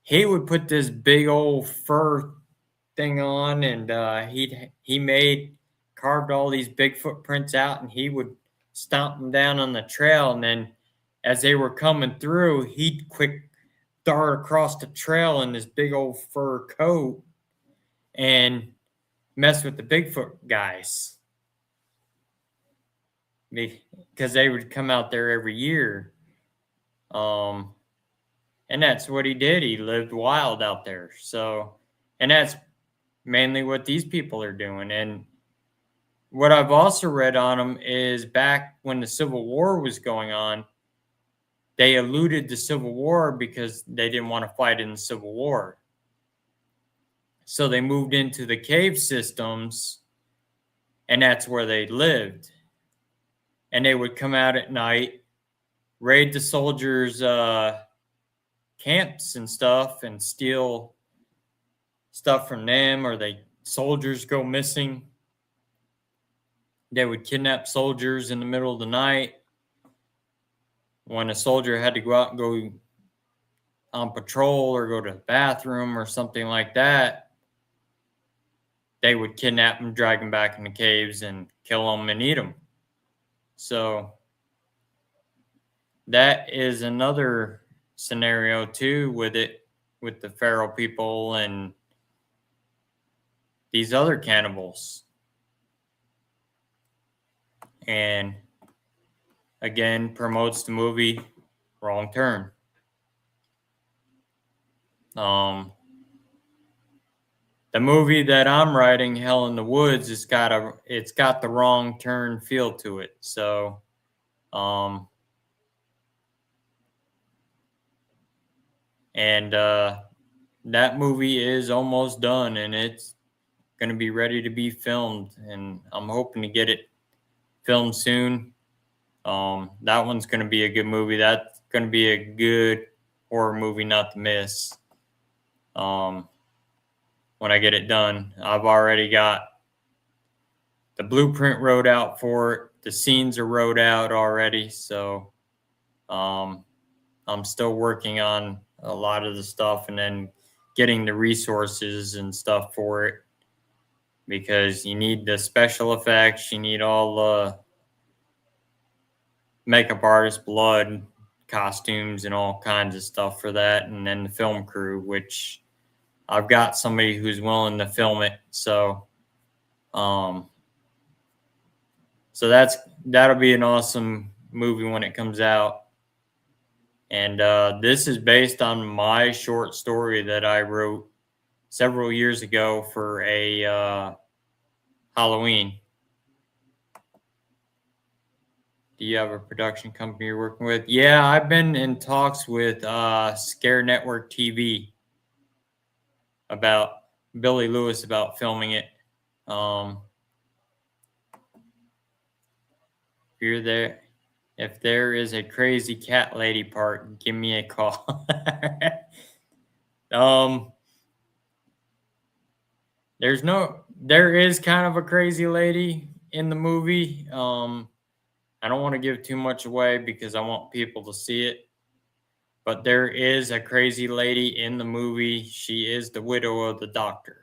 Speaker 1: He would put this big old fur thing on, and he carved all these Bigfoot prints out, and he would stomp them down on the trail. And then as they were coming through, he'd quick dart across the trail in this big old fur coat and mess with the Bigfoot guys, because they would come out there every year. And that's what he did. He lived wild out there. So, and that's mainly what these people are doing. And what I've also read on them is, back when the Civil War was going on, they eluded the Civil War because they didn't want to fight in the Civil War. So they moved into the cave systems, and that's where they lived. And they would come out at night, raid the soldiers' camps and stuff, and steal stuff from them, or soldiers go missing. They would kidnap soldiers in the middle of the night. When a soldier had to go out and go on patrol or go to the bathroom or something like that, they would kidnap them, drag them back in the caves, and kill them and eat them. So that is another scenario too with the feral people and these other cannibals. And again, promotes the movie Wrong Turn. The movie that I'm writing, Hell in the Woods, it's got the Wrong Turn feel to it. So that movie is almost done, and it's going to be ready to be filmed, and I'm hoping to get it filmed soon. That one's going to be a good movie. That's going to be a good horror movie not to miss. When I get it done, I've already got the blueprint wrote out for it. The scenes are wrote out already. So I'm still working on a lot of the stuff, and then getting the resources and stuff for it, because you need the special effects, you need all the makeup artists, blood, costumes, and all kinds of stuff for that, and then the film crew, which I've got somebody who's willing to film it. So that'll be an awesome movie when it comes out. And this is based on my short story that I wrote several years ago for a Halloween. Do you have a production company you're working with? Yeah, I've been in talks with Scare Network TV about Billy Lewis about filming it. If there is a crazy cat lady part, give me a call. There is kind of a crazy lady in the movie. I don't want to give too much away because I want people to see it. But there is a crazy lady in the movie. She is the widow of the doctor.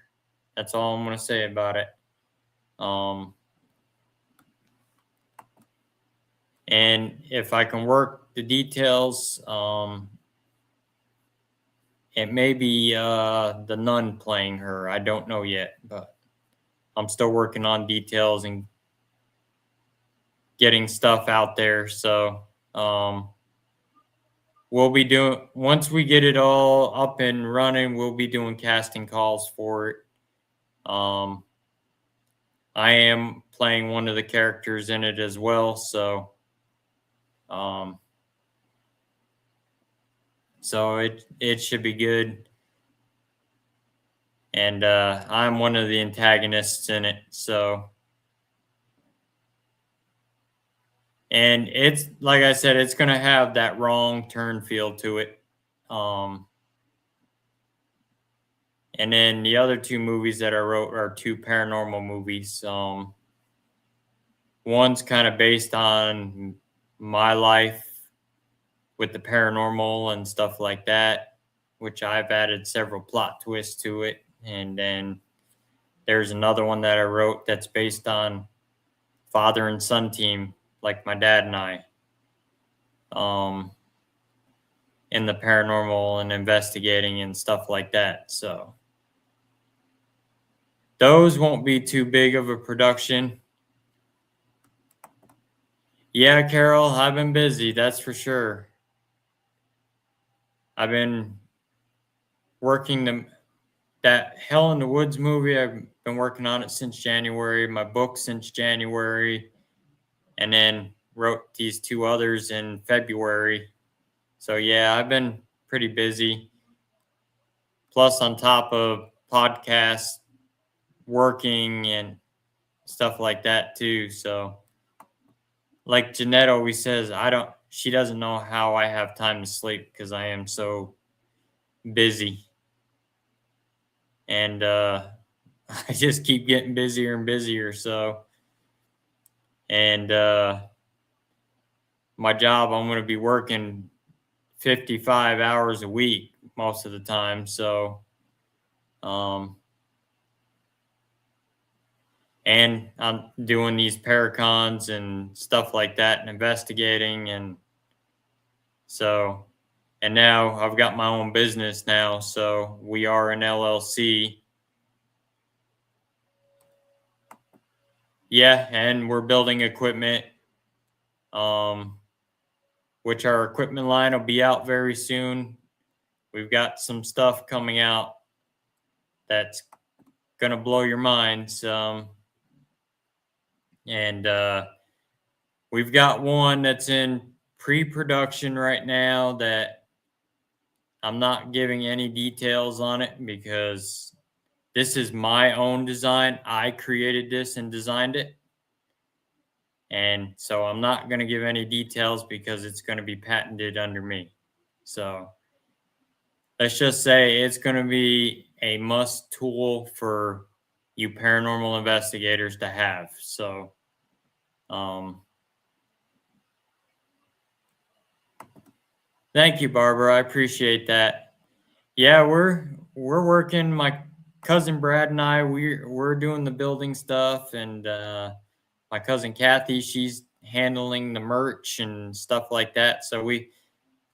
Speaker 1: That's all I'm going to say about it. And if I can work the details, it may be the nun playing her. I don't know yet, but I'm still working on details and getting stuff out there. So we'll be doing, once we get it all up and running, we'll be doing casting calls for it. I am playing one of the characters in it as well, so it should be good. And I'm one of the antagonists in it, so. And it's, like I said, it's going to have that wrong turn feel to it. And then the other two movies that I wrote are two paranormal movies. One's kind of based on my life with the paranormal and stuff like that, which I've added several plot twists to it. And then there's another one that I wrote that's based on father and son team, like my dad and I, in the paranormal and investigating and stuff like that. So those won't be too big of a production. Yeah, Carol, I've been busy, that's for sure. I've been working that Hell in the Woods movie. I've been working on it since January, my book since January, and then wrote these two others in February. So yeah, I've been pretty busy. Plus on top of podcasts, working and stuff like that too. So like Jeanette always says, she doesn't know how I have time to sleep because I am so busy. And I just keep getting busier and busier. So, and my job, I'm going to be working 55 hours a week most of the time. So, and I'm doing these paracons and stuff like that and investigating. And so, and now I've got my own business now. So we are an LLC. Yeah. And we're building equipment, which our equipment line will be out very soon. We've got some stuff coming out that's going to blow your minds. And we've got one that's in pre-production right now that I'm not giving any details on it because this is my own design. I created this and designed it. And so I'm not going to give any details because it's going to be patented under me. So let's just say it's going to be a must tool for you paranormal investigators to have. So, thank you, Barbara. I appreciate that. Yeah, we're working. My cousin Brad and I, we're doing the building stuff, and my cousin Kathy, she's handling the merch and stuff like that. So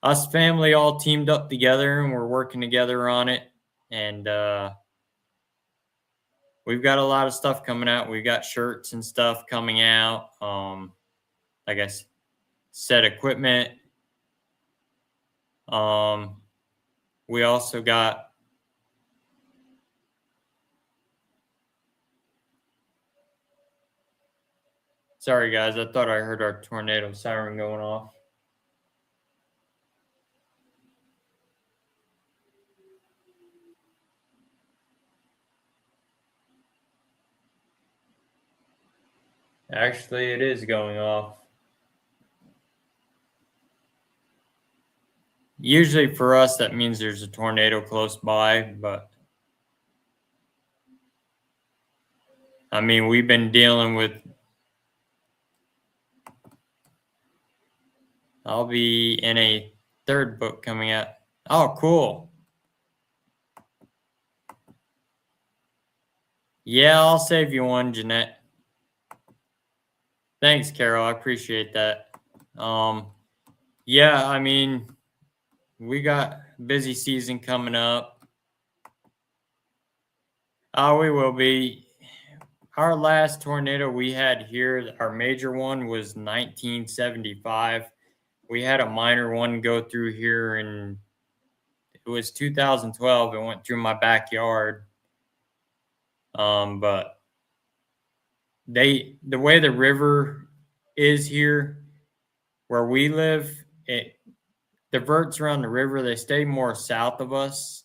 Speaker 1: us family all teamed up together and we're working together on it. And we've got a lot of stuff coming out. We've got shirts and stuff coming out. Like I said, equipment. We also got sorry guys, I thought I heard our tornado siren going off. Actually, it is going off. Usually for us, that means there's a tornado close by, but I mean, we've been dealing with I'll be in a third book coming out. Oh, cool. Yeah, I'll save you one, Jeanette. Thanks, Carol. I appreciate that. Yeah, I mean, we got busy season coming up. Oh, we will be. Our last tornado we had here, our major one was 1975. We had a minor one go through here and it was 2012. It went through my backyard. But the way the river is here where we live, it diverts around the river. They stay more south of us.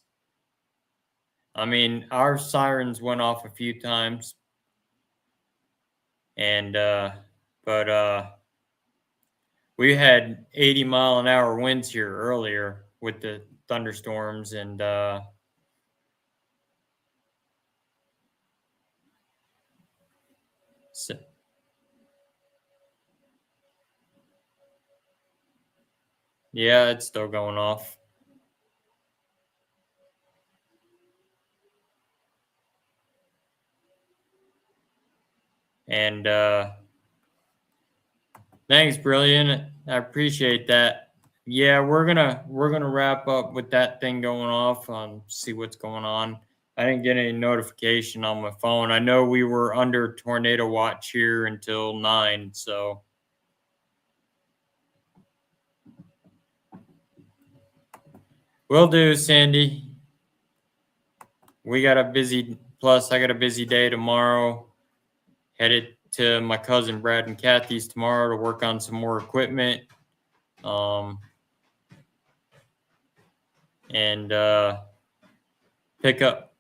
Speaker 1: I mean, our sirens went off a few times, and but we had 80-mile-an-hour winds here earlier with the thunderstorms, and so, yeah, it's still going off. And thanks, Brilliant. I appreciate that. Yeah, we're gonna wrap up with that thing going off. See what's going on. I didn't get any notification on my phone. I know we were under tornado watch here until 9, so will do, Sandy. We got a busy. Plus, I got a busy day tomorrow. Headed to my cousin Brad and Kathy's tomorrow to work on some more equipment. And pick up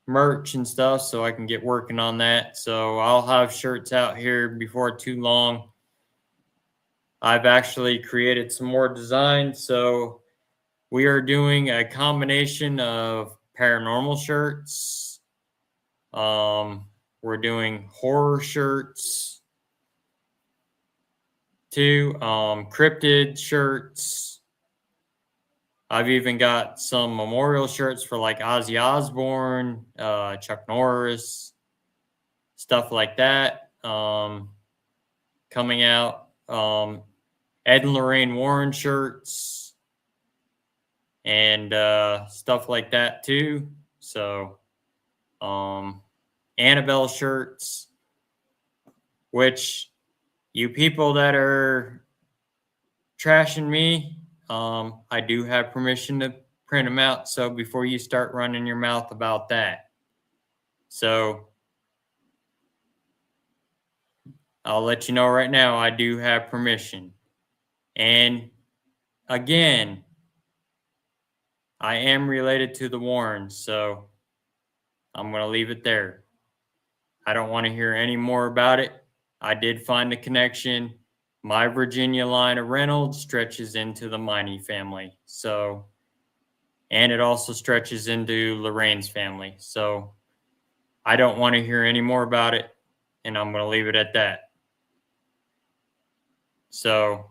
Speaker 1: merch and stuff so I can get working on that. So I'll have shirts out here before too long. I've actually created some more designs. So we are doing a combination of paranormal shirts. We're doing horror shirts too, cryptid shirts. I've even got some memorial shirts for like Ozzy Osbourne, Chuck Norris, stuff like that. Coming out. Ed and Lorraine Warren shirts and stuff like that too. So, Annabelle shirts, which you people that are trashing me, I do have permission to print them out. So before you start running your mouth about that. So I'll let you know right now, I do have permission. And again, I am related to the Warrens, so I'm going to leave it there. I don't want to hear any more about it. I did find a connection. My Virginia line of Reynolds stretches into the Miney family. So, and it also stretches into Lorraine's family. So I don't want to hear any more about it. And I'm going to leave it at that. So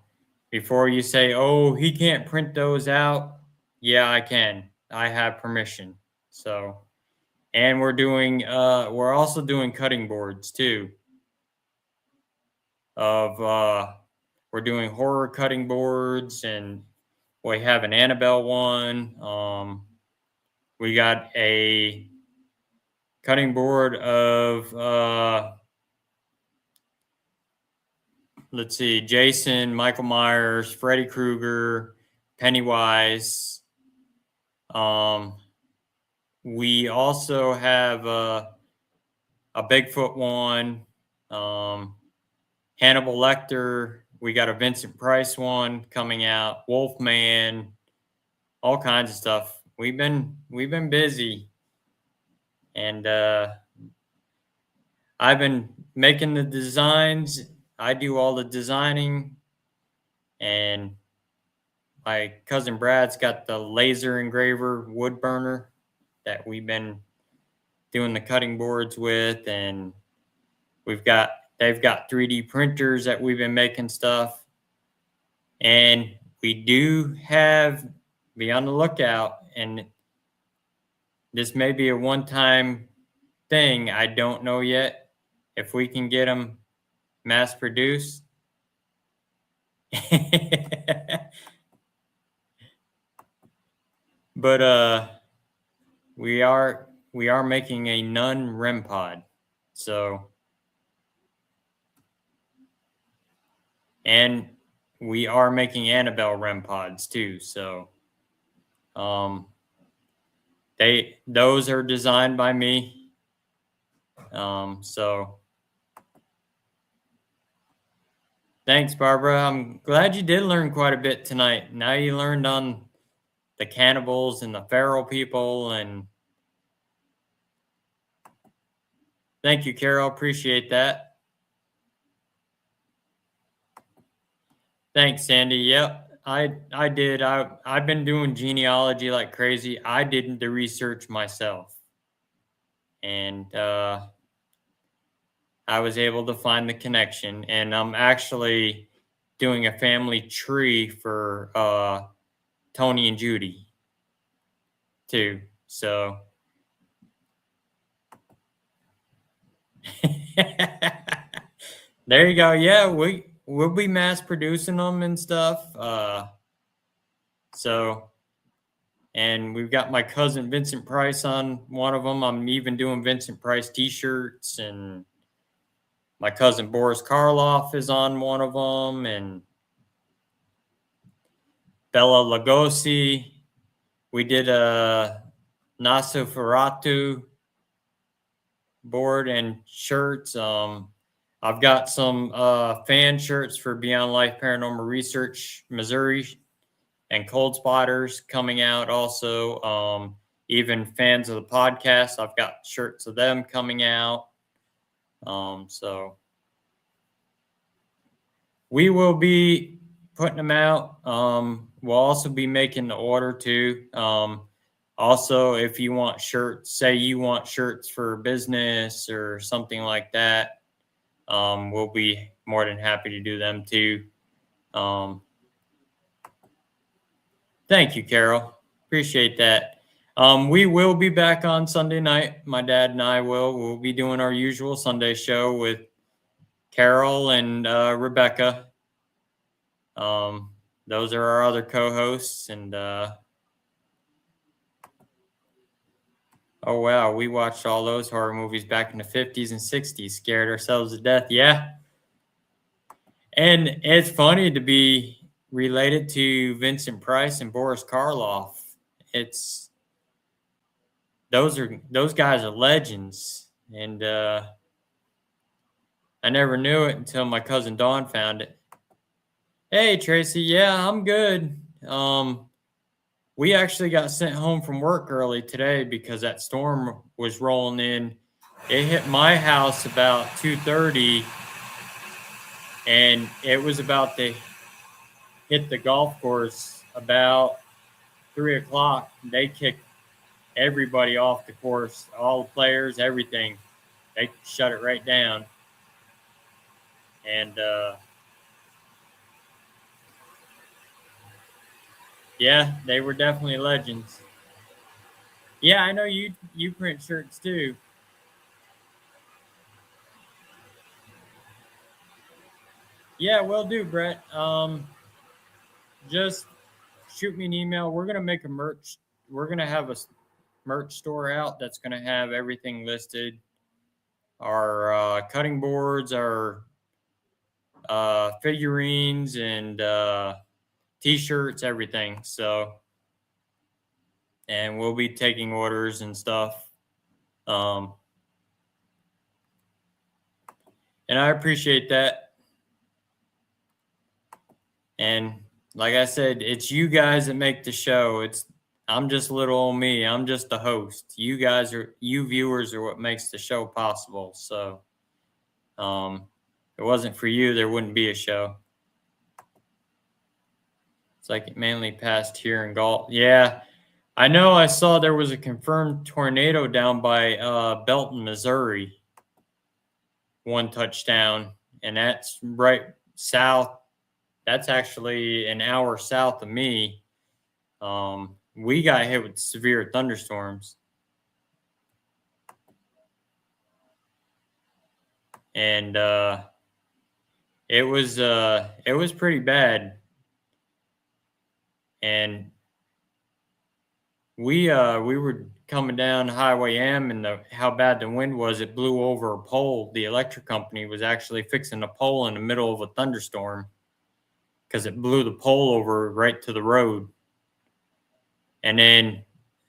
Speaker 1: before you say, oh, he can't print those out. Yeah, I can. I have permission. So, and we're also doing cutting boards too. We're doing horror cutting boards, and we have an Annabelle one. We got a cutting board of let's see, Jason, Michael Myers, Freddy Krueger, Pennywise. We also have a Bigfoot one. Hannibal Lecter. We got a Vincent Price one coming out. Wolfman. All kinds of stuff. We've been busy, and I've been making the designs. I do all the designing, and my cousin Brad's got the laser engraver wood burner that we've been doing the cutting boards with, and they've got 3D printers that we've been making stuff. And we do have, be on the lookout, and this may be a one-time thing. I don't know yet if we can get them mass produced. But we are making a nun REM pod. So, and we are making Annabelle REM pods too. So those are designed by me. So thanks, Barbara. I'm glad you did learn quite a bit tonight. Now you learned on the cannibals and the feral people, and thank you, Carol. Appreciate that. Thanks, Sandy. Yep, I did. I've been doing genealogy like crazy. I did the research myself, and I was able to find the connection. And I'm actually doing a family tree for Tony and Judy too. So there you go. Yeah, we'll be mass producing them and stuff. So, and we've got my cousin Vincent Price on one of them. I'm even doing Vincent Price T-shirts, and my cousin Boris Karloff is on one of them, and Bella Lugosi. We did a Nosferatu board and shirts. I've got some fan shirts for Beyond Life Paranormal Research Missouri and Cold Spotters coming out also. Even fans of the podcast, I've got shirts of them coming out. So we will be putting them out. We'll also be making the order too. Also, if you want shirts, say you want shirts for business or something like that, we'll be more than happy to do them too. Thank you, Carol. Appreciate that. We will be back on Sunday night. My dad and I will. We'll be doing our usual Sunday show with Carol and Rebecca. Those are our other co-hosts. And oh wow, we watched all those horror movies back in the 50s and 60s, scared ourselves to death. Yeah. And it's funny to be related to Vincent Price and Boris Karloff. It's those guys are legends, and I never knew it until my cousin Dawn found it. Hey Tracy, yeah, I'm good. We actually got sent home from work early today because that storm was rolling in. It hit my house about 2:30, and it was about to hit the golf course about 3 o'clock. They kicked everybody off the course, all the players, everything. They shut it right down. And yeah, they were definitely legends. Yeah, I know you print shirts too. Yeah, will do, Brett. Just shoot me an email. We're gonna make a merch. We're gonna have a merch store out that's gonna have everything listed. Our cutting boards, our figurines, and T-shirts, everything. So, and we'll be taking orders and stuff. And I appreciate that. And like I said, it's you guys that make the show. I'm just little old me. I'm just the host. You viewers are what makes the show possible. So, if it wasn't for you, there wouldn't be a show. It's like it mainly passed here in Galt. Yeah, I know. I saw there was a confirmed tornado down by Belton, Missouri. 1 touchdown, and that's right south That's actually an hour south of me. We got hit with severe thunderstorms, and it was pretty bad. And we were coming down Highway M, and how bad the wind was, it blew over a pole. The electric company was actually fixing a pole in the middle of a thunderstorm because it blew the pole over right to the road. And then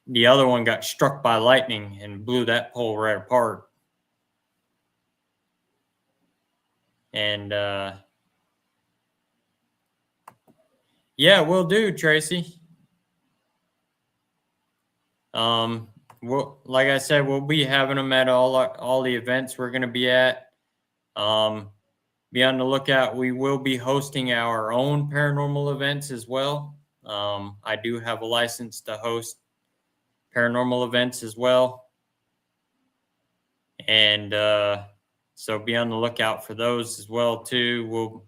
Speaker 1: the other one got struck by lightning and blew that pole right apart. And yeah, we'll do, Tracy. Well, like I said, we'll be having them at all the events we're going to be at. Be on the lookout. We will be hosting our own paranormal events as well. I do have a license to host paranormal events as well. And so be on the lookout for those as well too.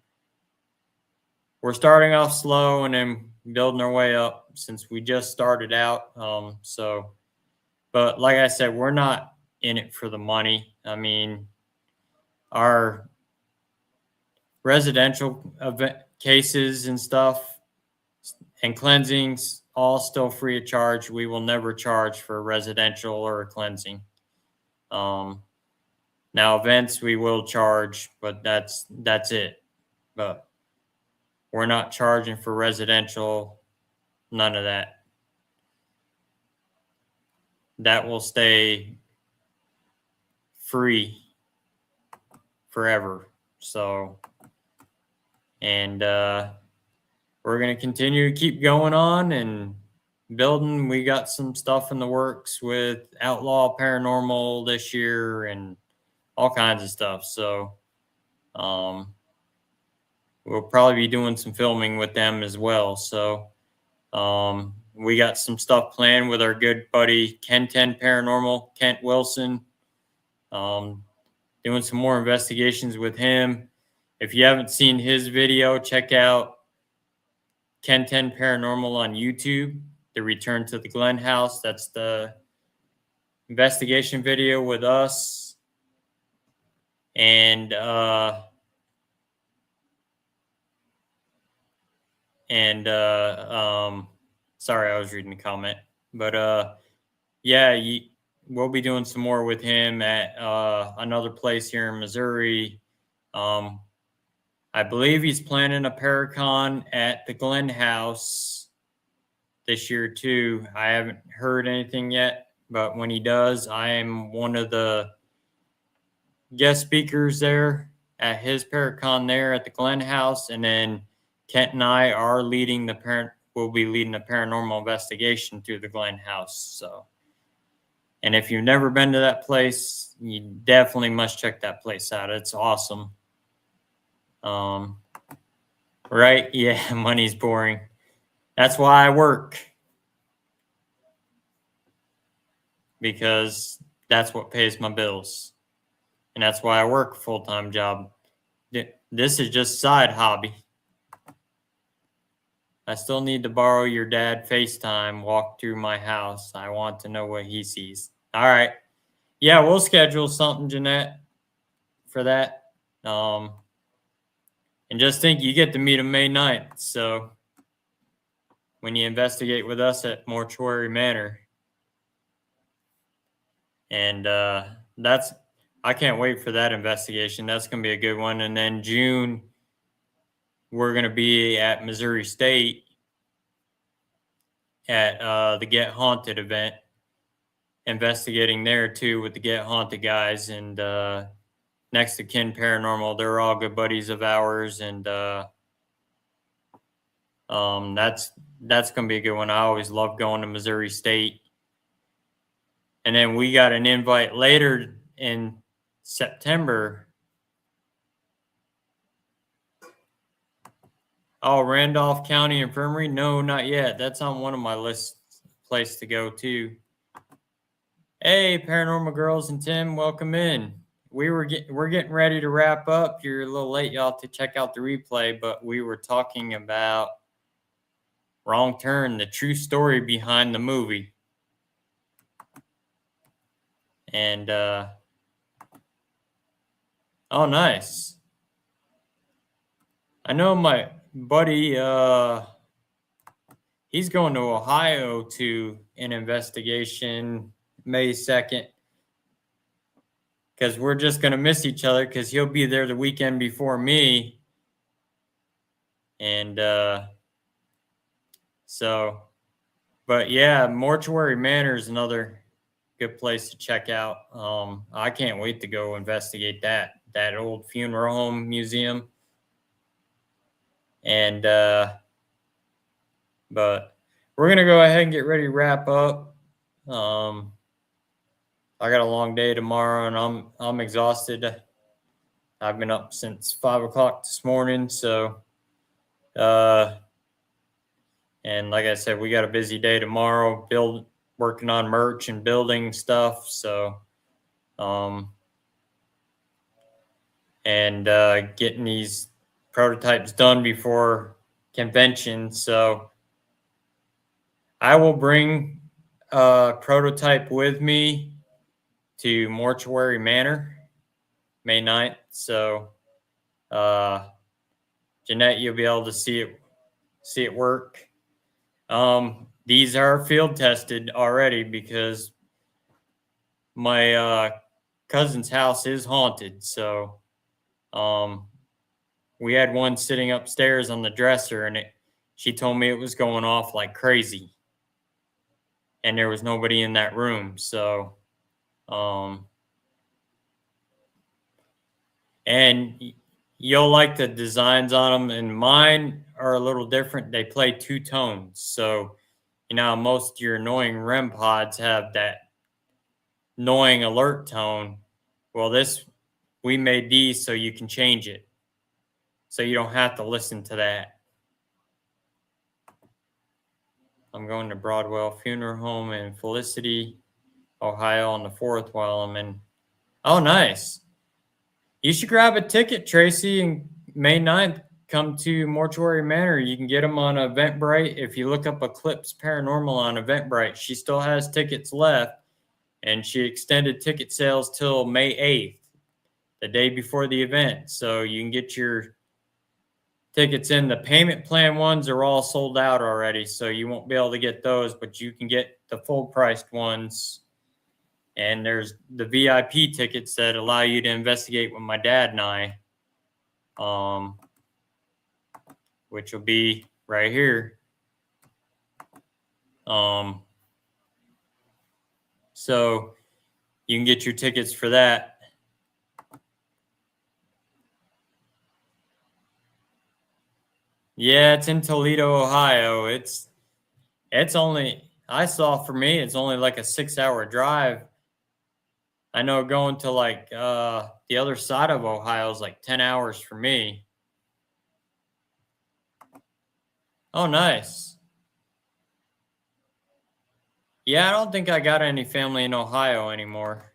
Speaker 1: We're starting off slow and then building our way up since we just started out. But like I said, we're not in it for the money. I mean, our residential event cases and stuff and cleansings all still free of charge. We will never charge for a residential or a cleansing. Now events we will charge, but that's it. But we're not charging for residential, none of that. That will stay free forever. So, and we're going to continue to keep going on and building. We got some stuff in the works with Outlaw Paranormal this year and all kinds of stuff. So, we'll probably be doing some filming with them as well. So, we got some stuff planned with our good buddy Ken 10 Paranormal, Kent Wilson. Doing some more investigations with him. If you haven't seen his video, check out Ken 10 Paranormal on YouTube, The Return to the Glen House. That's the investigation video with us. And sorry, I was reading the comment. But yeah, we'll be doing some more with him at another place here in Missouri. I believe he's planning a Paracon at the Glen House this year too. I haven't heard anything yet, but when he does, I am one of the guest speakers there at his Paracon there at the Glen House, and then Kent and I are leading will be leading the paranormal investigation through the Glen House. So, and if you've never been to that place, you definitely must check that place out. It's awesome. Right? Yeah, money's boring. That's why I work. Because that's what pays my bills. And that's why I work a full-time job. This is just side hobby. I still need to borrow your dad FaceTime, walk through my house. I want to know what he sees. All right. Yeah, we'll schedule something, Jeanette, for that. And just think, you get to meet him May 9th. So when you investigate with us at Mortuary Manor. And I can't wait for that investigation. That's going to be a good one. And then June, we're going to be at Missouri State at the Get Haunted event, investigating there too with the Get Haunted guys. And next to Kin Paranormal, they're all good buddies of ours. And that's going to be a good one. I always love going to Missouri State. And then we got an invite later in September. Oh, Randolph County Infirmary? No, not yet. That's on one of my lists, place to go to. Hey, Paranormal Girls and Tim, welcome in. we're getting ready to wrap up. You're a little late. Y'all have to check out the replay, but we were talking about Wrong Turn, the true story behind the movie. And oh, nice. I know my buddy, he's going to Ohio to an investigation May 2nd, because we're just going to miss each other because he'll be there the weekend before me. And so, but yeah, Mortuary Manor is another good place to check out. I can't wait to go investigate that old funeral home museum. And but we're gonna go ahead and get ready to wrap up. I got a long day tomorrow, and I'm exhausted. I've been up since 5 o'clock this morning, so and like I said, we got a busy day tomorrow, working on merch and building stuff. So and getting these prototypes done before convention. So I will bring a prototype with me to Mortuary Manor May 9th. So Jeanette, you'll be able to see it work. These are field tested already because my cousin's house is haunted. So we had one sitting upstairs on the dresser, and she told me it was going off like crazy, and there was nobody in that room. So and you'll like the designs on them, and mine are a little different. They play two tones. So most of your annoying REM pods have that annoying alert tone. Well, we made these so you can change it, so you don't have to listen to that. I'm going to Broadwell Funeral Home in Felicity, Ohio on the 4th while I'm in. Oh, nice. You should grab a ticket, Tracy, and May 9th, come to Mortuary Manor. You can get them on Eventbrite. If you look up Eclipse Paranormal on Eventbrite, she still has tickets left, and she extended ticket sales till May 8th, the day before the event. So you can get your tickets in. The payment plan ones are all sold out already, so you won't be able to get those, but you can get the full priced ones. And there's the VIP tickets that allow you to investigate with my dad and I, which will be right here. So you can get your tickets for that. Yeah, it's in Toledo, Ohio. It's only, I saw for me, it's only like a 6-hour drive. I know going to like the other side of Ohio is like 10 hours for me. Oh, nice. Yeah, I don't think I got any family in Ohio anymore.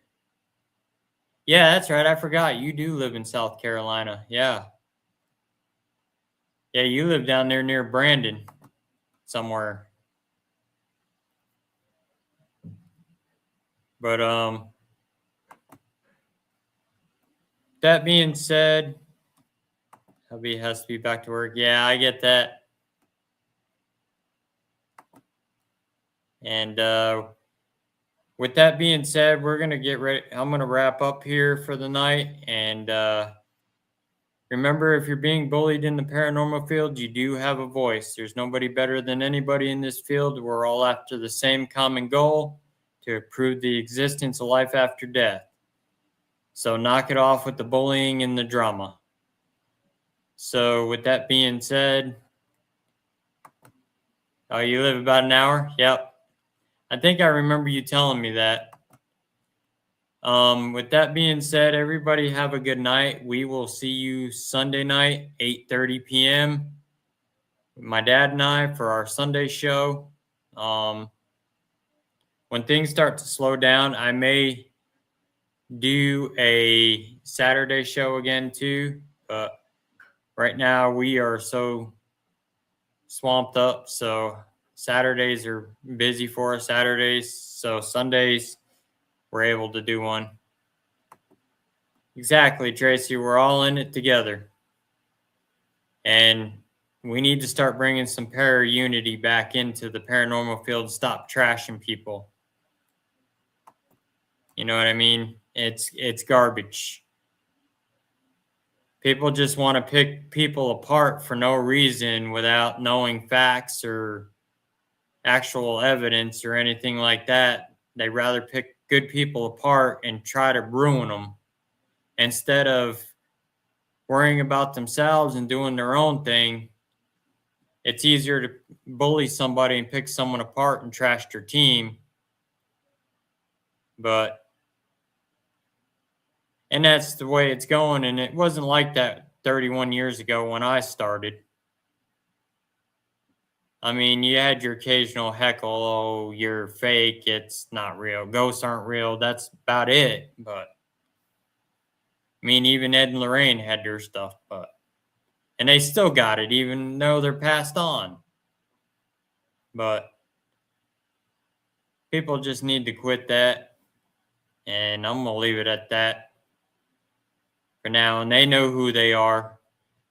Speaker 1: Yeah, that's right. I forgot. You do live in South Carolina. Yeah. Yeah, you live down there near Brandon somewhere. But that being said, hubby has to be back to work. Yeah, I get that. And with that being said, we're going to get ready. I'm going to wrap up here for the night. And remember, if you're being bullied in the paranormal field, you do have a voice. There's nobody better than anybody in this field. We're all after the same common goal, to prove the existence of life after death. So knock it off with the bullying and the drama. So with that being said, oh, you live about an hour? Yep. I think I remember you telling me that. With that being said, everybody have a good night. We will see you Sunday night, 8:30 p.m. My dad and I for our Sunday show. When things start to slow down, I may do a Saturday show again too, but right now we are so swamped up. So Saturdays are busy for us Saturdays. So Sundays we're able to do one. Exactly, Tracy. We're all in it together. And we need to start bringing some unity back into the paranormal field. Stop trashing people. You know what I mean? It's garbage. People just want to pick people apart for no reason without knowing facts or actual evidence or anything like that. They rather pick good people apart and try to ruin them instead of worrying about themselves and doing their own thing. It's easier to bully somebody and pick someone apart and trash their team. And that's the way it's going. And it wasn't like that 31 years ago when I started. I mean, you had your occasional heckle, oh, you're fake, it's not real, ghosts aren't real. That's about it. But I mean, even Ed and Lorraine had their stuff, and they still got it, even though they're passed on. But people just need to quit that. And I'm going to leave it at that for now. And they know who they are.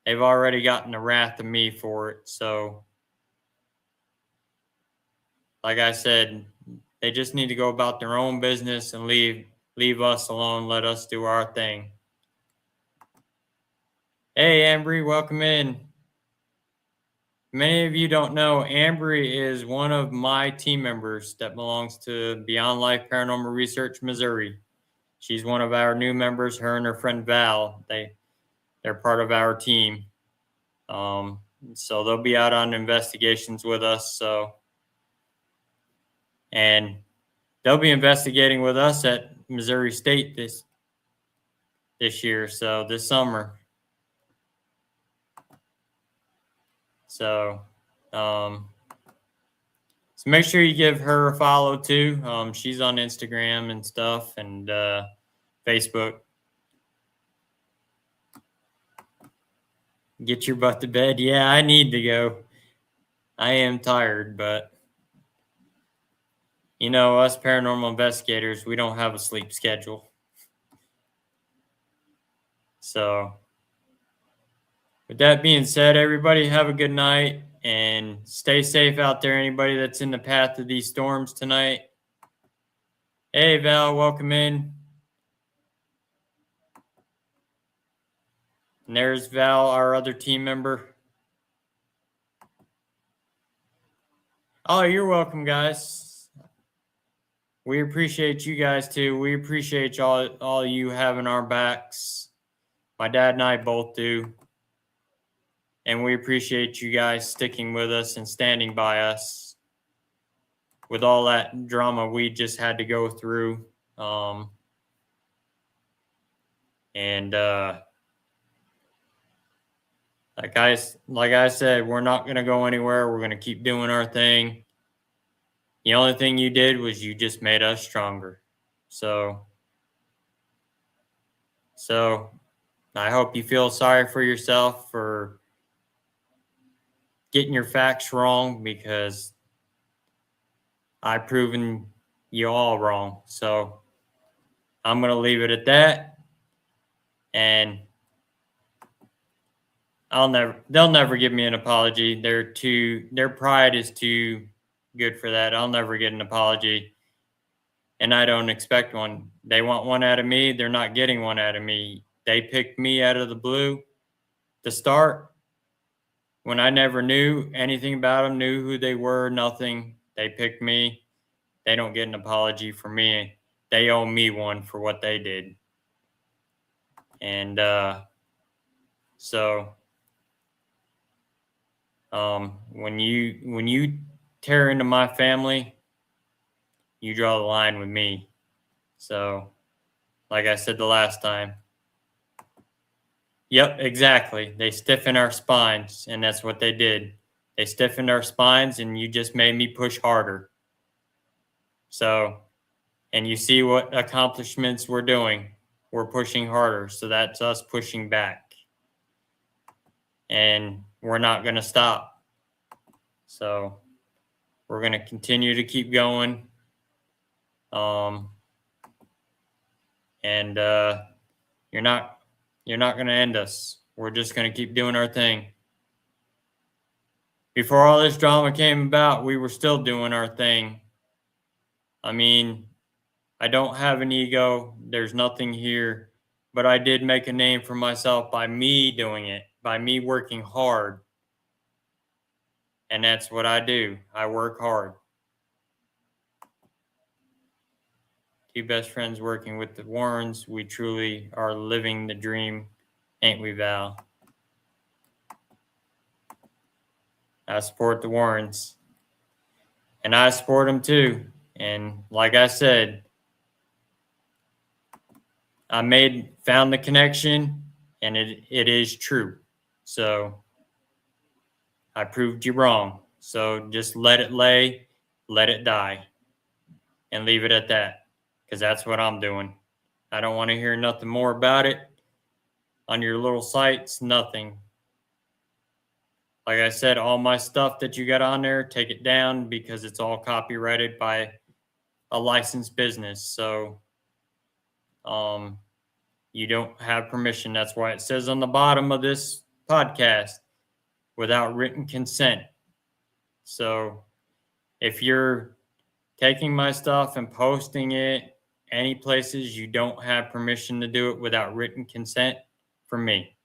Speaker 1: They've already gotten the wrath of me for it. So, like I said, they just need to go about their own business and leave us alone. Let us do our thing. Hey, Ambry, welcome in. Many of you don't know, Ambry is one of my team members that belongs to Beyond Life Paranormal Research Missouri. She's one of our new members. Her and her friend Val, they're part of our team. So they'll be out on investigations with us. And they'll be investigating with us at Missouri State this year. So this summer. So make sure you give her a follow too. She's on Instagram and stuff and Facebook. Get your butt to bed. Yeah, I need to go. I am tired, but you know, us paranormal investigators, we don't have a sleep schedule. So with that being said, everybody have a good night and stay safe out there. Anybody that's in the path of these storms tonight. Hey, Val, welcome in. And there's Val, our other team member. Oh, you're welcome, guys. We appreciate you guys too. We appreciate all you having our backs. My dad and I both do. And we appreciate you guys sticking with us and standing by us with all that drama we just had to go through. Like I said, we're not going to go anywhere. We're going to keep doing our thing. The only thing you did was you just made us stronger. So I hope you feel sorry for yourself for getting your facts wrong, because I've proven you all wrong. So I'm going to leave it at that. And they'll never give me an apology. Their pride is too good for that. I'll never get an apology. And I don't expect one. They want one out of me. They're not getting one out of me. They picked me out of the blue to start when I never knew anything about them, knew who they were, nothing. They picked me. They don't get an apology from me. They owe me one for what they did. And when you tear into my family, you draw the line with me. So, like I said the last time. Yep, exactly. They stiffen our spines, and that's what they did. They stiffened our spines, and you just made me push harder. So, And you see what accomplishments we're doing. We're pushing harder. So that's us pushing back. And we're not going to stop. So we're going to continue to keep going. And you're not going to end us. We're just going to keep doing our thing. Before all this drama came about, we were still doing our thing. I mean, I don't have an ego. There's nothing here. But I did make a name for myself by me doing it, by me working hard. And that's what I do. I work hard. Two best friends working with the Warrens. We truly are living the dream, ain't we, Val? I support the Warrens. And I support them too. And like I said, I found the connection, and it is true. So I proved you wrong. So just let it lay, let it die, and leave it at that, because that's what I'm doing. I don't want to hear nothing more about it on your little sites, nothing. Like I said, all my stuff that you got on there, take it down, because it's all copyrighted by a licensed business. So you don't have permission. That's why it says on the bottom of this podcast, without written consent. So if you're taking my stuff and posting it any places, you don't have permission to do it without written consent from me.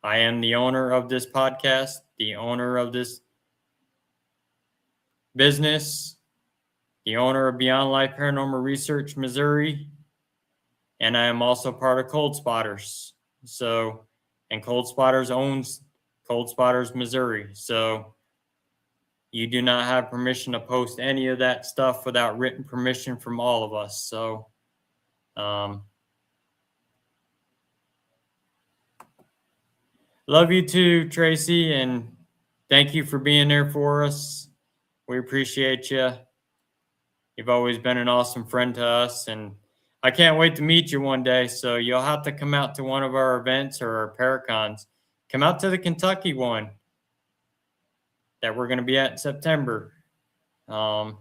Speaker 1: I am the owner of this podcast, the owner of this business, the owner of Beyond Life Paranormal Research Missouri, and I am also part of Cold Spotters. So, and Cold Spotters owns Cold Spotters Missouri. So you do not have permission to post any of that stuff without written permission from all of us. So, love you too, Tracy, and thank you for being there for us. We appreciate you. You've always been an awesome friend to us, and I can't wait to meet you one day. So you'll have to come out to one of our events or our Paracons. Come out to the Kentucky one that we're going to be at in September. But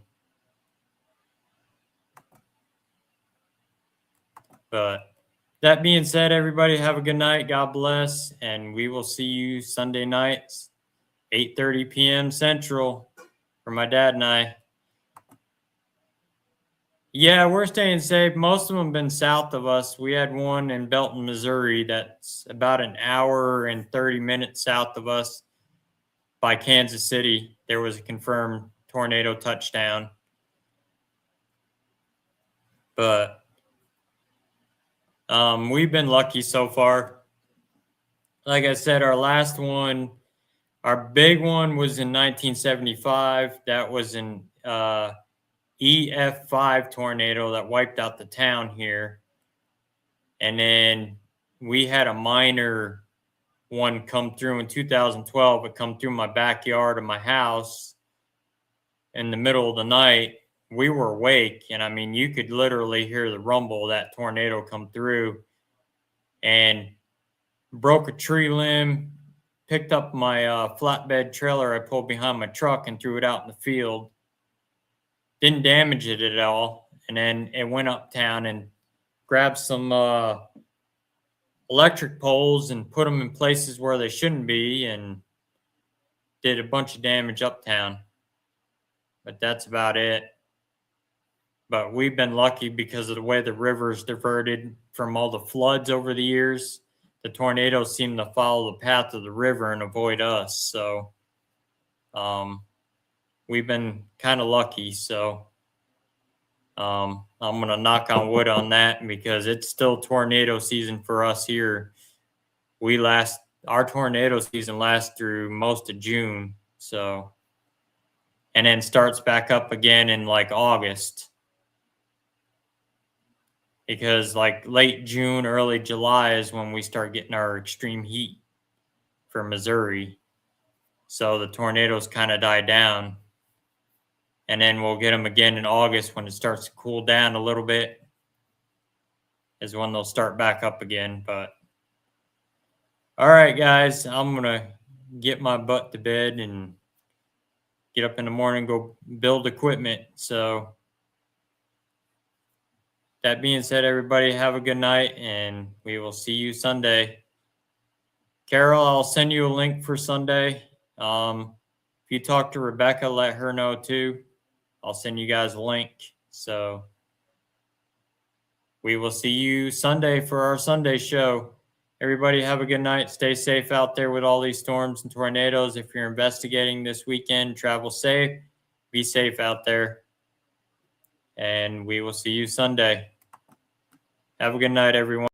Speaker 1: that being said, everybody have a good night. God bless. And we will see you Sunday nights, 8:30 p.m. Central for my dad and I. Yeah, we're staying safe. Most of them been south of us. We had one in Belton, Missouri that's about an hour and 30 minutes south of us by Kansas City. There was a confirmed tornado touchdown. But we've been lucky so far. Like I said, our last one, our big one was in 1975. That was an EF5 tornado that wiped out the town here. And then we had a minor one come through in 2012. It come through my backyard of my house in the middle of the night. We were awake, and I mean, you could literally hear the rumble of that tornado come through, and broke a tree limb, picked up my flatbed trailer I pulled behind my truck and threw it out in the field. Didn't damage it at all. And then it went uptown and grabbed some electric poles and put them in places where they shouldn't be, and did a bunch of damage uptown. But that's about it. But we've been lucky because of the way the river's diverted from all the floods over the years. The tornadoes seem to follow the path of the river and avoid us. So we've been kind of lucky. So I'm going to knock on wood on that, because it's still tornado season for us here. Our tornado season lasts through most of June. So, and then starts back up again in like August. Because like late June, early July is when we start getting our extreme heat for Missouri. So the tornadoes kind of die down. And then we'll get them again in August when it starts to cool down a little bit, is when they'll start back up again. But all right, guys, I'm going to get my butt to bed and get up in the morning, go build equipment. So that being said, everybody have a good night, and we will see you Sunday. Carol, I'll send you a link for Sunday. If you talk to Rebecca, let her know too. I'll send you guys a link. So we will see you Sunday for our Sunday show. Everybody have a good night. Stay safe out there with all these storms and tornadoes. If you're investigating this weekend, travel safe. Be safe out there. And we will see you Sunday. Have a good night, everyone.